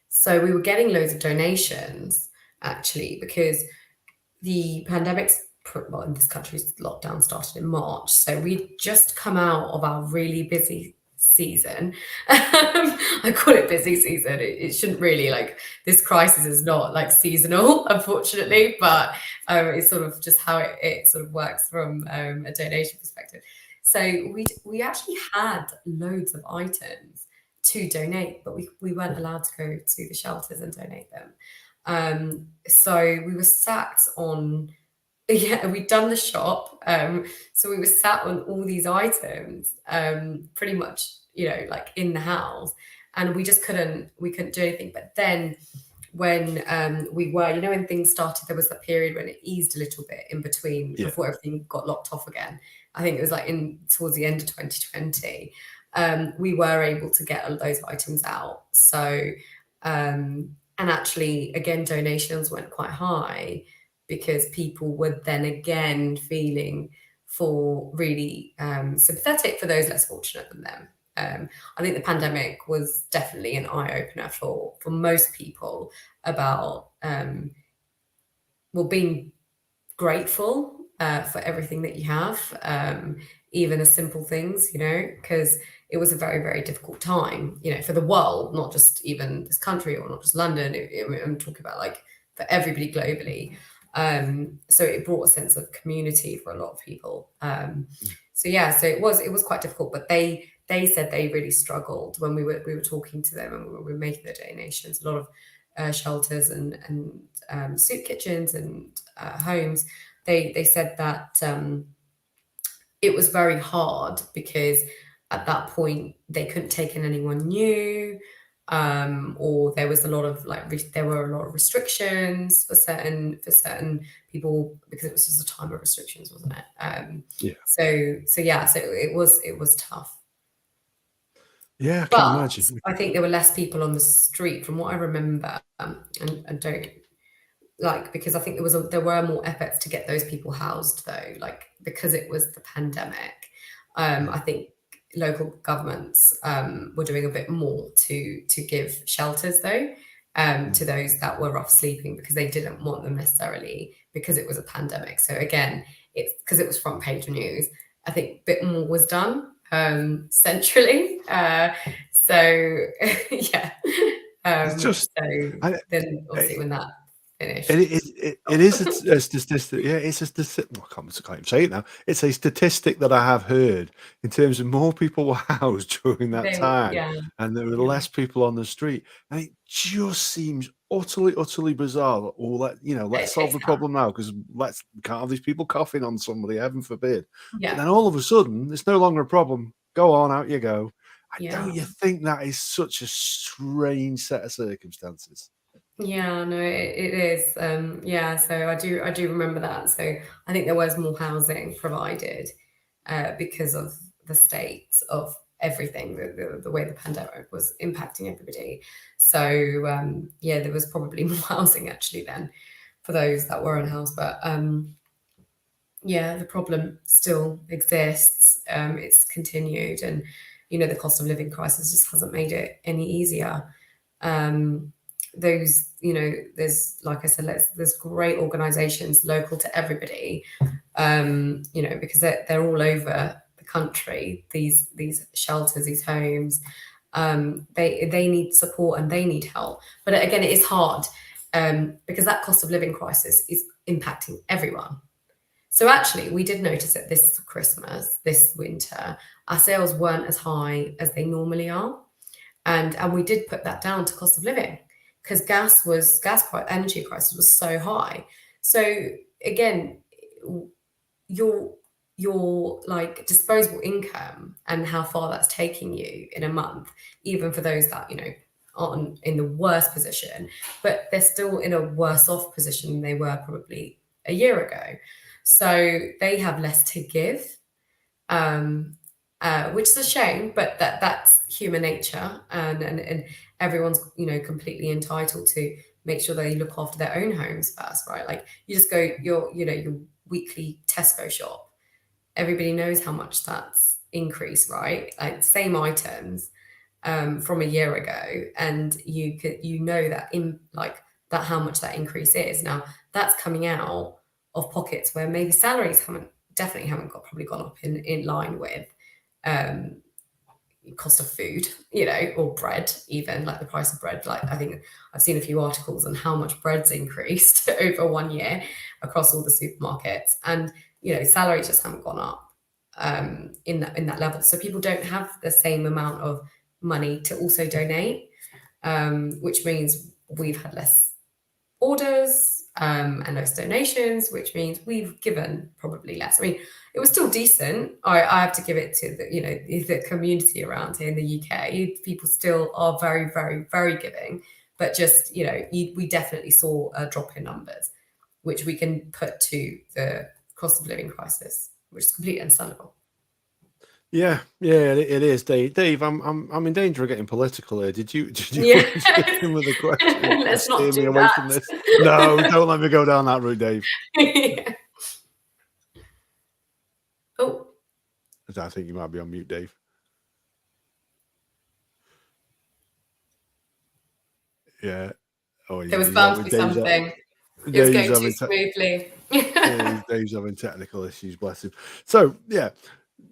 So we were getting loads of donations actually because the pandemic's in this country's lockdown started in March. So we'd just come out of our really busy season. I call it busy season. It shouldn't really, like, this crisis is not like seasonal, unfortunately, but it's sort of just how it sort of works from a donation perspective. So we actually had loads of items to donate, but we weren't allowed to go to the shelters and donate them. So we were sat on, we'd done the shop. So we were sat on all these items, pretty much, like in the house, and we couldn't do anything. But then when we were, when things started, there was that period when it eased a little bit in between before everything got locked off again. I think it was like towards the end of 2020. We were able to get those items out. So, and actually, again, donations went quite high because people were then again feeling really sympathetic for those less fortunate than them. I think the pandemic was definitely an eye-opener for most people about being grateful for everything that you have, even the simple things, because it was a very, very difficult time, for the world, not just even this country or not just London. I'm talking about like for everybody globally. So it brought a sense of community for a lot of people. So it was quite difficult, but they said they really struggled when we were talking to them and we were making the donations. A lot of shelters and soup kitchens and homes. They said that it was very hard because at that point they couldn't take in anyone new, or there was a lot of there were a lot of restrictions for certain people because it was just a time of restrictions, wasn't it? Yeah. So it was tough. Yeah, I can But imagine. I think there were less people on the street from what I remember, and don't because I think there were more efforts to get those people housed though, because it was the pandemic. I think local governments were doing a bit more to give shelters though, to those that were rough sleeping, because they didn't want them necessarily because it was a pandemic. So again, it's because it was front page news. I think a bit more was done centrally. So yeah. It's just, Then obviously when that finished. It is a statistic. Yeah, it's a statistic. Well, I can't even say it now. It's a statistic that I have heard in terms of more people were housed during that time, and there were less people on the street. And it just seems utterly bizarre. Let's solve the problem now because we can't have these people coughing on somebody, heaven forbid. Yeah. But then all of a sudden, it's no longer a problem. Go on, out you go. Don't you think that is such a strange set of circumstances? Yeah, no, it is. So I do remember that. So I think there was more housing provided because of the state of everything, the way the pandemic was impacting everybody. So there was probably more housing actually then for those that were unhoused. But the problem still exists. It's continued, and the cost of living crisis just hasn't made it any easier. There's, like I said, there's great organizations local to everybody, because they're all over the country, these shelters, these homes. They need support and they need help. But again, it is hard because that cost of living crisis is impacting everyone. So actually, we did notice it this Christmas, this winter, our sales weren't as high as they normally are. And we did put that down to cost of living, because energy prices was so high. So again, your disposable income and how far that's taking you in a month, even for those that aren't in the worst position, but they're still in a worse off position than they were probably a year ago. So they have less to give, which is a shame, but that's human nature, and everyone's completely entitled to make sure they look after their own homes first, right? Like you just go your weekly Tesco shop, everybody knows how much that's increased, right? Like same items from a year ago, and you know that that how much that increase is. Now that's coming out of pockets where maybe salaries haven't probably gone up in line with cost of food, or bread, even like the price of bread. Like I think I've seen a few articles on how much bread's increased over 1 year across all the supermarkets, and salaries just haven't gone up in that level. So people don't have the same amount of money to also donate, which means we've had less orders and less donations, which means we've given probably less. I mean, it was still decent. I have to give it to the community around here in the UK. People still are very, very, very giving, but just we definitely saw a drop in numbers, which we can put to the cost of living crisis, which is completely understandable. Yeah, it is, Dave. Dave, I'm in danger of getting political here. Did you Yeah. chip in with a question? Let's not Steer me do away that. from this? No, don't let me go down that route, Dave. Yeah. Oh, I think you might be on mute, Dave. Yeah. Oh, there was bound to be something. It was going too smoothly. Dave's having technical issues, bless him. So yeah.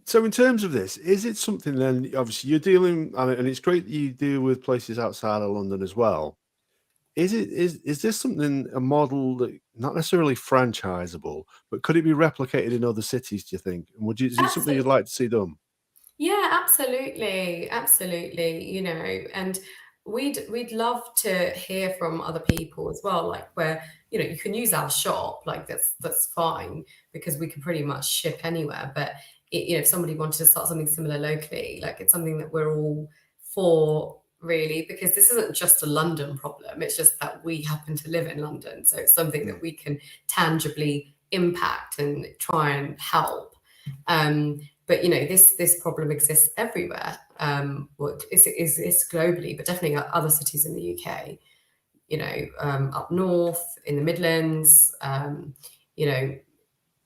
So in terms of this, is it something then, obviously you're dealing, and it's great that you deal with places outside of London as well. Is this something, a model that not necessarily franchisable, but could it be replicated in other cities, do you think? And is it something you'd like to see done? Yeah, absolutely. And we'd love to hear from other people as well, like where, you can use our shop, like that's fine, because we can pretty much ship anywhere. But if somebody wanted to start something similar locally, like it's something that we're all for, really, because this isn't just a London problem. It's just that we happen to live in London, so it's something that we can tangibly impact and try and help. But this problem exists everywhere. It's globally, but definitely other cities in the UK. Up north in the Midlands.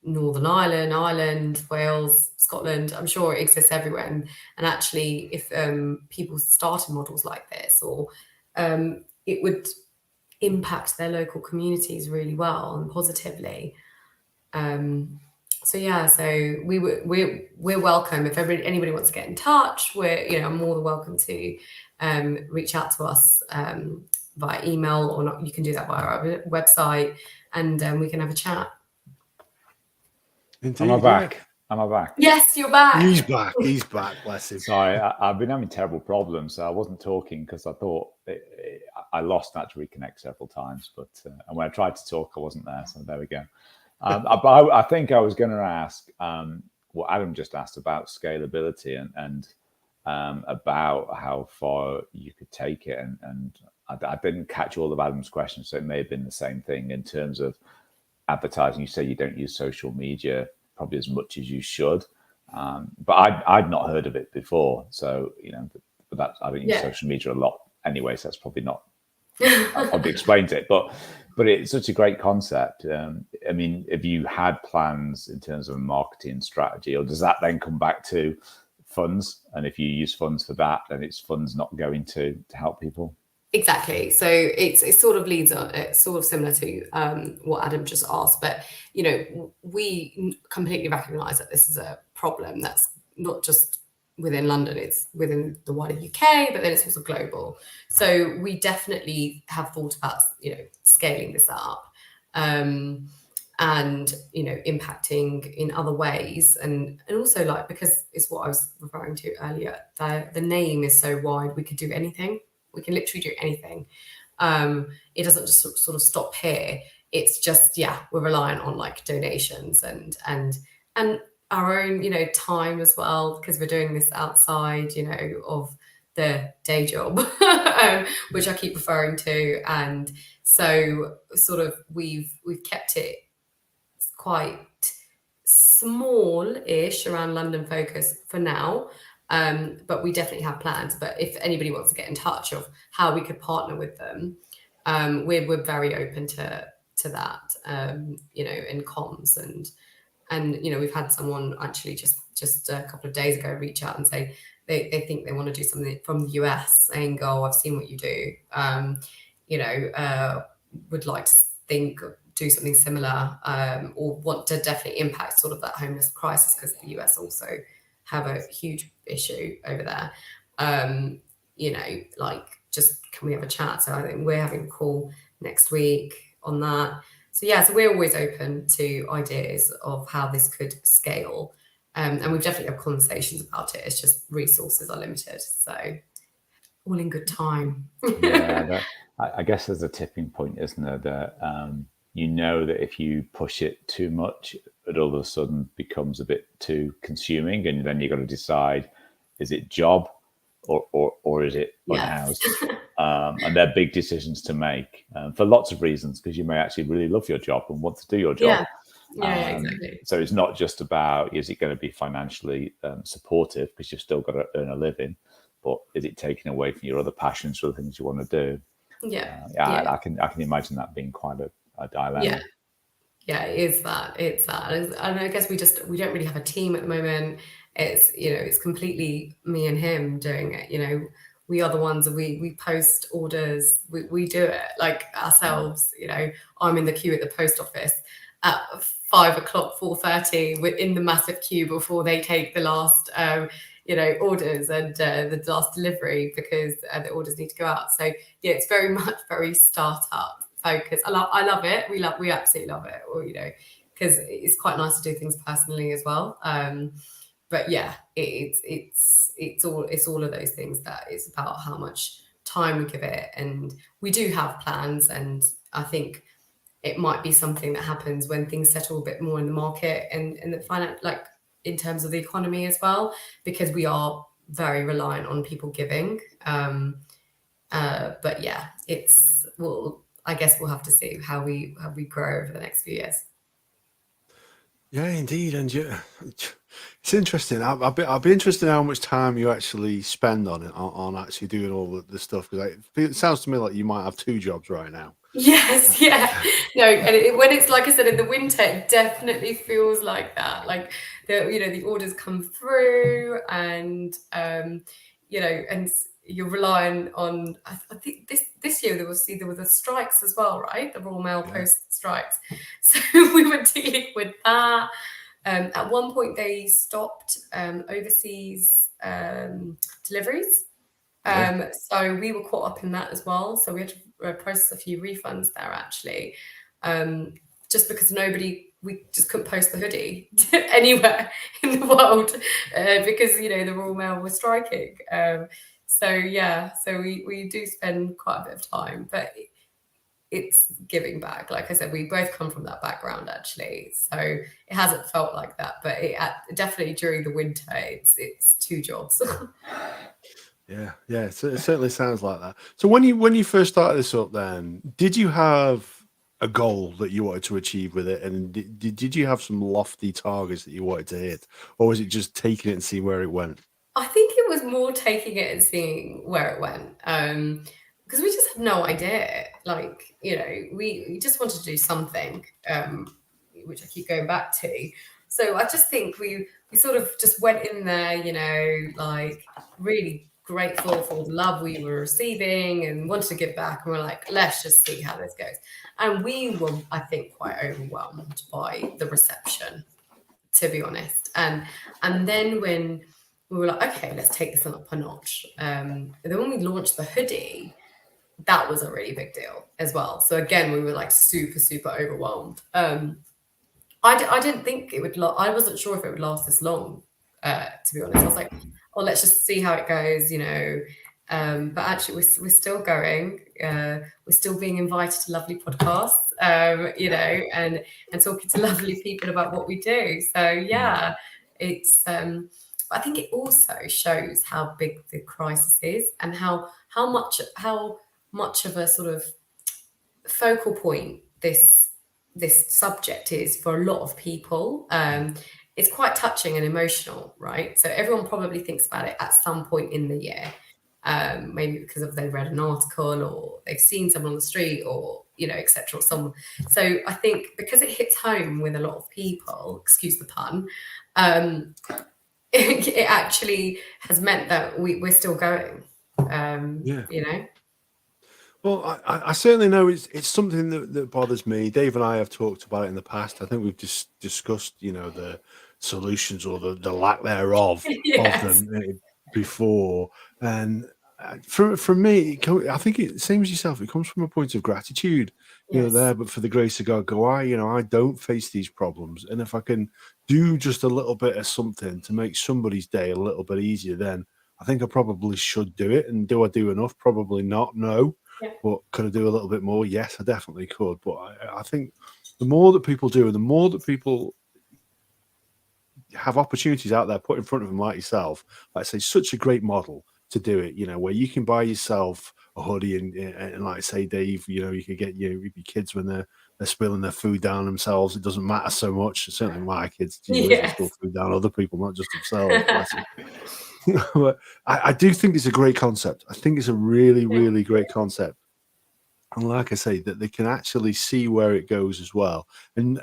Northern Ireland, Wales, Scotland. I'm sure it exists everywhere. And actually, if people started models like this, or it would impact their local communities really well and positively. So we're welcome. If anybody wants to get in touch, I'm more than welcome to reach out to us via email, or not. You can do that via our website, and we can have a chat. Indeed, Am I back? Am I back? Yes, you're back. He's back. He's back. Bless him. Sorry, I've been having terrible problems. So I wasn't talking because I thought I lost that to reconnect several times. But and when I tried to talk, I wasn't there. So there we go. I think I was going to ask what Adam just asked about scalability and about how far you could take it. And I didn't catch all of Adam's questions, so it may have been the same thing in terms of advertising. You say you don't use social media probably as much as you should, but I'd not heard of it before. So but I don't use social media a lot anyway, so that's probably not. I probably explains it, but it's such a great concept. I mean, have you had plans in terms of a marketing strategy, or does that then come back to funds? And if you use funds for that, then it's funds not going to help people. Exactly. So it sort of leads on. It's sort of similar to what Adam just asked, but we completely recognise that this is a problem that's not just within London; it's within the wider UK, but then it's also global. So we definitely have thought about scaling this up, and impacting in other ways, and also because it's what I was referring to earlier. The name is so wide; we could do anything. We can literally do anything. It doesn't just sort of stop here. It's just, we're reliant on donations and our own, time as well, because we're doing this outside, of the day job, which I keep referring to. And so sort of we've kept it quite small-ish around London focus for now. But we definitely have plans. But if anybody wants to get in touch of how we could partner with them, we're very open to that, in comms. And we've had someone actually just a couple of days ago reach out and say they think they want to do something from the US, saying, "Oh, I've seen what you do. Would like to do something similar, or want to definitely impact sort of that homeless crisis, because the US also have a huge issue over there. Just can we have a chat?" So I think we're having a call next week on that. So we're always open to ideas of how this could scale. And we definitely have conversations about it. It's just resources are limited. So all in good time. I guess there's a tipping point, isn't there? That that if you push it too much, it all of a sudden becomes a bit too consuming, and then you've got to decide, is it job or is it unhoused? And they're big decisions to make for lots of reasons, because you may actually really love your job and want to do your job. Exactly. So it's not just about, is it going to be financially supportive, because you've still got to earn a living, but is it taking away from your other passions for the things you want to do? I can imagine that being quite a dilemma. It's that, and I guess we don't really have a team at the moment. It's it's completely me and him doing it. We are the ones that we post orders, we do it ourselves. I'm in the queue at the post office at 5 o'clock, 4:30. We're in the massive queue before they take the last orders and the last delivery, because the orders need to go out. So it's very much very startup focused. I love it. We absolutely love it. Or because it's quite nice to do things personally as well. But it's all of those things. That is about how much time we give it, and we do have plans. And I think it might be something that happens when things settle a bit more in the market and in the finance, like in terms of the economy as well, because we are very reliant on people giving. But yeah, I guess we'll have to see how we grow over the next few years. Yeah, indeed, and it's interesting. I'll be interested in how much time you actually spend on it, on actually doing all the stuff, because it sounds to me like you might have 2 jobs right now. Yes, yeah. No, and when it's like I said in the winter, it definitely feels like that. Like the orders come through, and and you're relying on. I think this year there was the strikes as well, right? The Royal Mail Yeah. Post strikes. So we were dealing with that. At one point, they stopped overseas deliveries. Yeah. So we were caught up in that as well. So we had to process a few refunds there actually, just because we just couldn't post the hoodie anywhere in the world because the Royal Mail was striking. So we do spend quite a bit of time, but it's giving back. Like I said, we both come from that background actually, so it hasn't felt like that. But definitely during the winter, it's 2 jobs. Yeah, it certainly sounds like that. So when you first started this up, then did you have a goal that you wanted to achieve with it, and did you have some lofty targets that you wanted to hit, or was it just taking it and seeing where it went? I think it was more taking it and seeing where it went, because we just had no idea. Like, we just wanted to do something, which I keep going back to. So I just think we sort of just went in there, like really grateful for the love we were receiving and wanted to give back. And we're like, let's just see how this goes. And we were, I think, quite overwhelmed by the reception, to be honest. And then when we were like, okay, let's take this up a notch. And then when we launched the hoodie, that was a really big deal as well. So again, we were like super, super overwhelmed. I didn't think it would. I wasn't sure if it would last this long. To be honest, I was like, oh, let's just see how it goes, But actually, we're still going. We're still being invited to lovely podcasts, and talking to lovely people about what we do. So yeah, it's. I think it also shows how big the crisis is and how much of a sort of focal point this subject is for a lot of people. It's quite touching and emotional, right? So everyone probably thinks about it at some point in the year, maybe because they've read an article or they've seen someone on the street or etc. Someone. So I think because it hits home with a lot of people, excuse the pun, it actually has meant that we're still going. Yeah. Well, I certainly know it's something that bothers me. Dave and I have talked about it in the past. I think we've just discussed, the solutions or the lack thereof of Yes. them before. And for me, I think it same as yourself. It comes from a point of gratitude, Yes. there. But for the grace of God, I don't face these problems, and if I can do just a little bit of something to make somebody's day a little bit easier, then I think I probably should do it. And do I do enough? Probably not. No. Yeah. But could I do a little bit more? Yes, I definitely could. But I think the more that people do, and the more that people have opportunities out there put in front of them, like yourself, like I say, such a great model to do it. Where you can buy yourself a hoodie, and like I say, Dave, you can get your kids when they're spilling their food down themselves. It doesn't matter so much. Certainly, my kids, they spill food down other people, not just themselves. Bless them. But I do think it's a great concept. I think it's a really, really great concept. And like I say, that they can actually see where it goes as well. And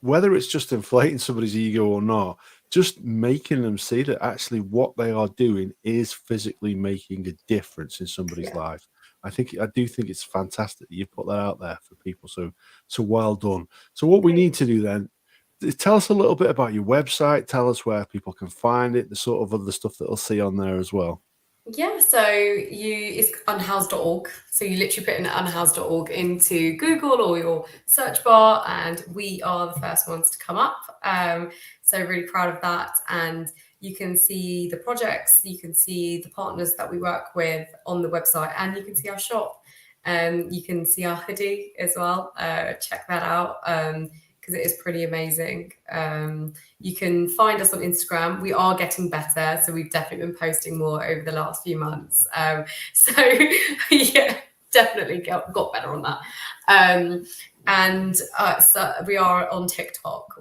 whether it's just inflating somebody's ego or not, just making them see that actually what they are doing is physically making a difference in somebody's Yeah. life. I do think it's fantastic that you put that out there for people. So well done. So what we need to do then, tell us a little bit about your website. Tell us where people can find it, the sort of other stuff that they'll see on there as well. Yeah, so it's unhoused.org. So you literally put in unhoused.org into Google or your search bar, and we are the first ones to come up. So really proud of that. And you can see the projects, you can see the partners that we work with on the website, and you can see our shop. You can see our hoodie as well. Check that out because it is pretty amazing. You can find us on Instagram. We are getting better, so we've definitely been posting more over the last few months. So yeah, definitely got better on that. So we are on TikTok.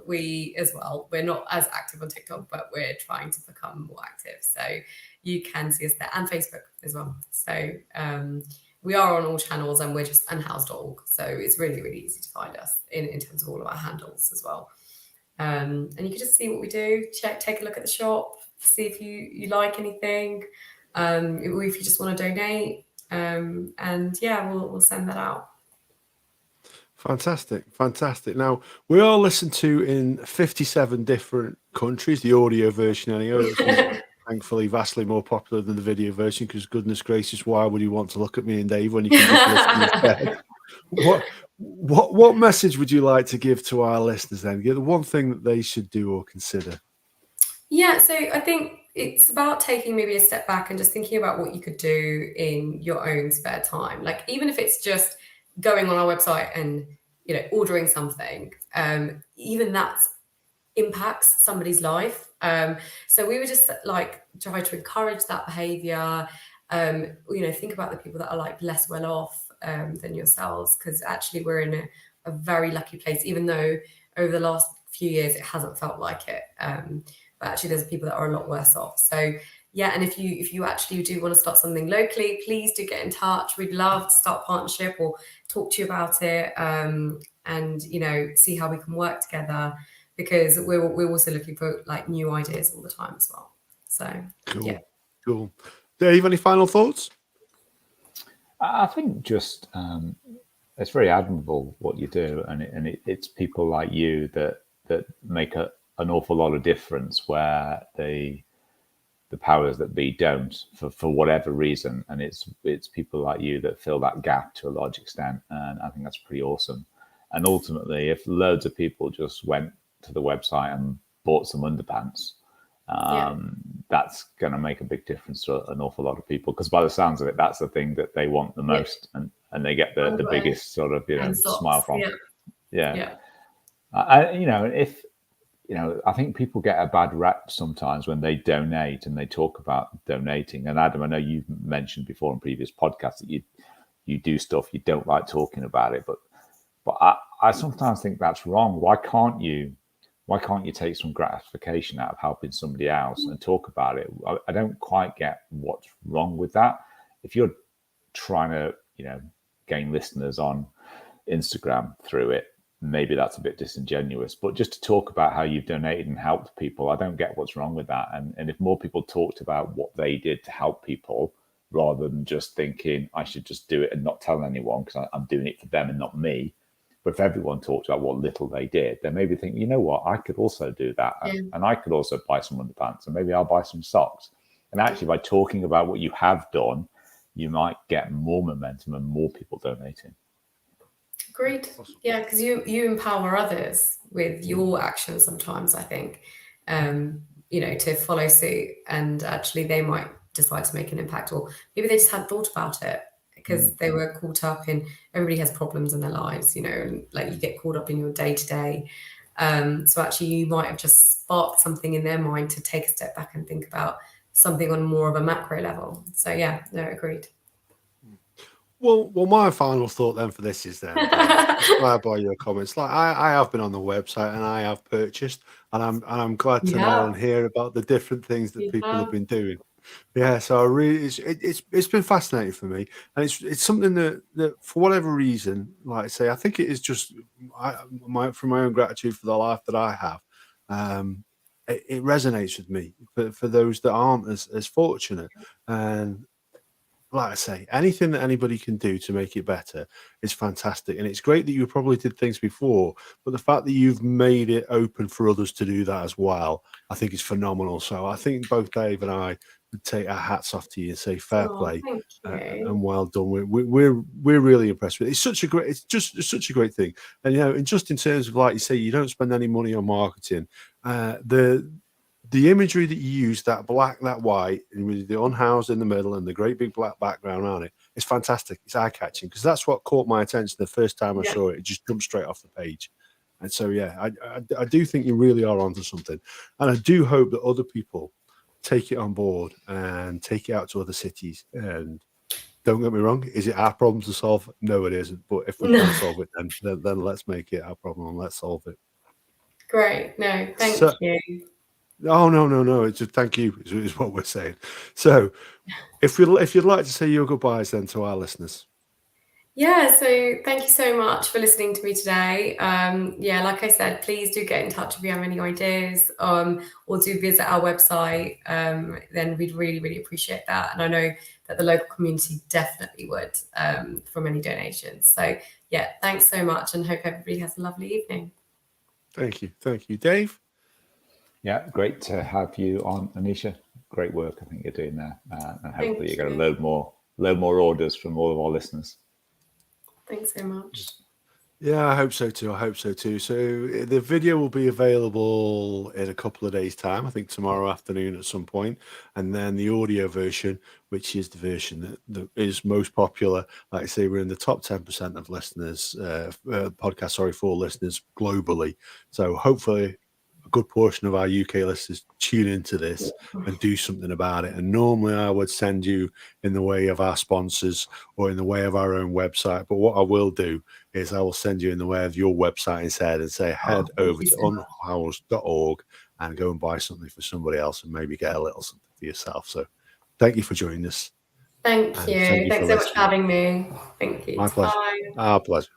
As well. We're not as active on TikTok, but we're trying to become more active. So you can see us there, and Facebook as well. So we are on all channels, and we're just unhoused.org. So it's really, really easy to find us in terms of all of our handles as well. And you can just see what we do, take a look at the shop, see if you like anything, or if you just want to donate. And yeah, we'll send that out. Fantastic. Now, we are listened to in 57 different countries, the audio version anyway, which is thankfully vastly more popular than the video version, because goodness gracious, why would you want to look at me and Dave when you can just listen instead? What message would you like to give to our listeners then? The one thing that they should do or consider? Yeah, so I think it's about taking maybe a step back and just thinking about what you could do in your own spare time. Like, even if it's just going on our website and ordering something, even that impacts somebody's life. So we would just try to encourage that behavior. Think about the people that are less well off than yourselves, because actually we're in a very lucky place, even though over the last few years it hasn't felt like it. But actually there's people that are a lot worse off. So yeah, and if you actually do want to start something locally, please do get in touch. We'd love to start a partnership or talk to you about it, and see how we can work together, because we're also looking for new ideas all the time as well. So Cool. Dave, any final thoughts? I think just it's very admirable what you do, and it's people like you that make an awful lot of difference where the powers that be don't, for whatever reason, and it's people like you that fill that gap to a large extent, and I think that's pretty awesome. And ultimately, if loads of people just went to the website and bought some underpants, that's going to make a big difference to an awful lot of people, because by the sounds of it, that's the thing that they want the most, and they get the biggest sort of smile from. I think people get a bad rep sometimes when they donate and they talk about donating. And Adam, I know you've mentioned before in previous podcasts that you do stuff, you don't like talking about it, but I sometimes think that's wrong. Why can't you take some gratification out of helping somebody else and talk about it? I don't quite get what's wrong with that. If you're trying to gain listeners on Instagram through it, maybe that's a bit disingenuous, but just to talk about how you've donated and helped people, I don't get what's wrong with that. And if more people talked about what they did to help people, rather than just thinking I should just do it and not tell anyone because I'm doing it for them and not me, but if everyone talked about what little they did, then maybe think, you know what, I could also do that, and I could also buy some underpants, and maybe I'll buy some socks. And actually, by talking about what you have done, you might get more momentum and more people donating. Great. Yeah, because you empower others with your actions sometimes, I think, to follow suit, and actually they might decide to make an impact, or maybe they just hadn't thought about it because they were caught up in, everybody has problems in their lives, and you get caught up in your day-to-day. So actually you might have just sparked something in their mind to take a step back and think about something on more of a macro level. So yeah, no, agreed. Well, my final thought then for this is then inspired by your comments. I have been on the website and I have purchased, and I'm glad to know and hear about the different things that people have been doing. Yeah, so I really, it's been fascinating for me, and it's something that for whatever reason, like I say, I think it is just from my own gratitude for the life that I have. It resonates with me for those that aren't as fortunate. And like I say, anything that anybody can do to make it better is fantastic. And it's great that you probably did things before, but the fact that you've made it open for others to do that as well, I think is phenomenal. So I think both Dave and I would take our hats off to you and say fair play and well done. We're really impressed with it. It's just such a great thing. And and just in terms of, like you say, you don't spend any money on marketing. The imagery that you use, that black, that white, and with the unhoused in the middle and the great big black background on it, It's fantastic. It's eye catching because that's what caught my attention the first time I Yeah. saw it. It just jumped straight off the page. And so, yeah, I do think you really are onto something. And I do hope that other people take it on board and take it out to other cities. And don't get me wrong, is it our problem to solve? No, it isn't. But if we No. can solve it, then let's make it our problem and let's solve it. Great. No, thank So- you. Oh, no. It's just thank you is what we're saying. So if you'd like to say your goodbyes then to our listeners. Yeah, so thank you so much for listening to me today. Yeah, like I said, please do get in touch if you have any ideas, or do visit our website. Then we'd really, really appreciate that. And I know that the local community definitely would, from any donations. So yeah, thanks so much, and hope everybody has a lovely evening. Thank you. Dave? Yeah, great to have you on, Anisha. Great work I think you're doing there. And hopefully you're going to you. load more orders from all of our listeners. Thanks so much. Yeah, I hope so too. So the video will be available in a couple of days' time, I think tomorrow afternoon at some point. And then the audio version, which is the version that is most popular. Like I say, we're in the top 10% of listeners, podcast, for listeners globally. So hopefully a good portion of our UK listeners tune into this and do something about it. And normally I would send you in the way of our sponsors or in the way of our own website. But what I will do is I will send you in the way of your website instead and say head over to unhoused.org and go and buy something for somebody else and maybe get a little something for yourself. So thank you for joining us. Thank And you. thank you Thanks for so much for listening. having me. Thank you. My pleasure. Bye. Our pleasure.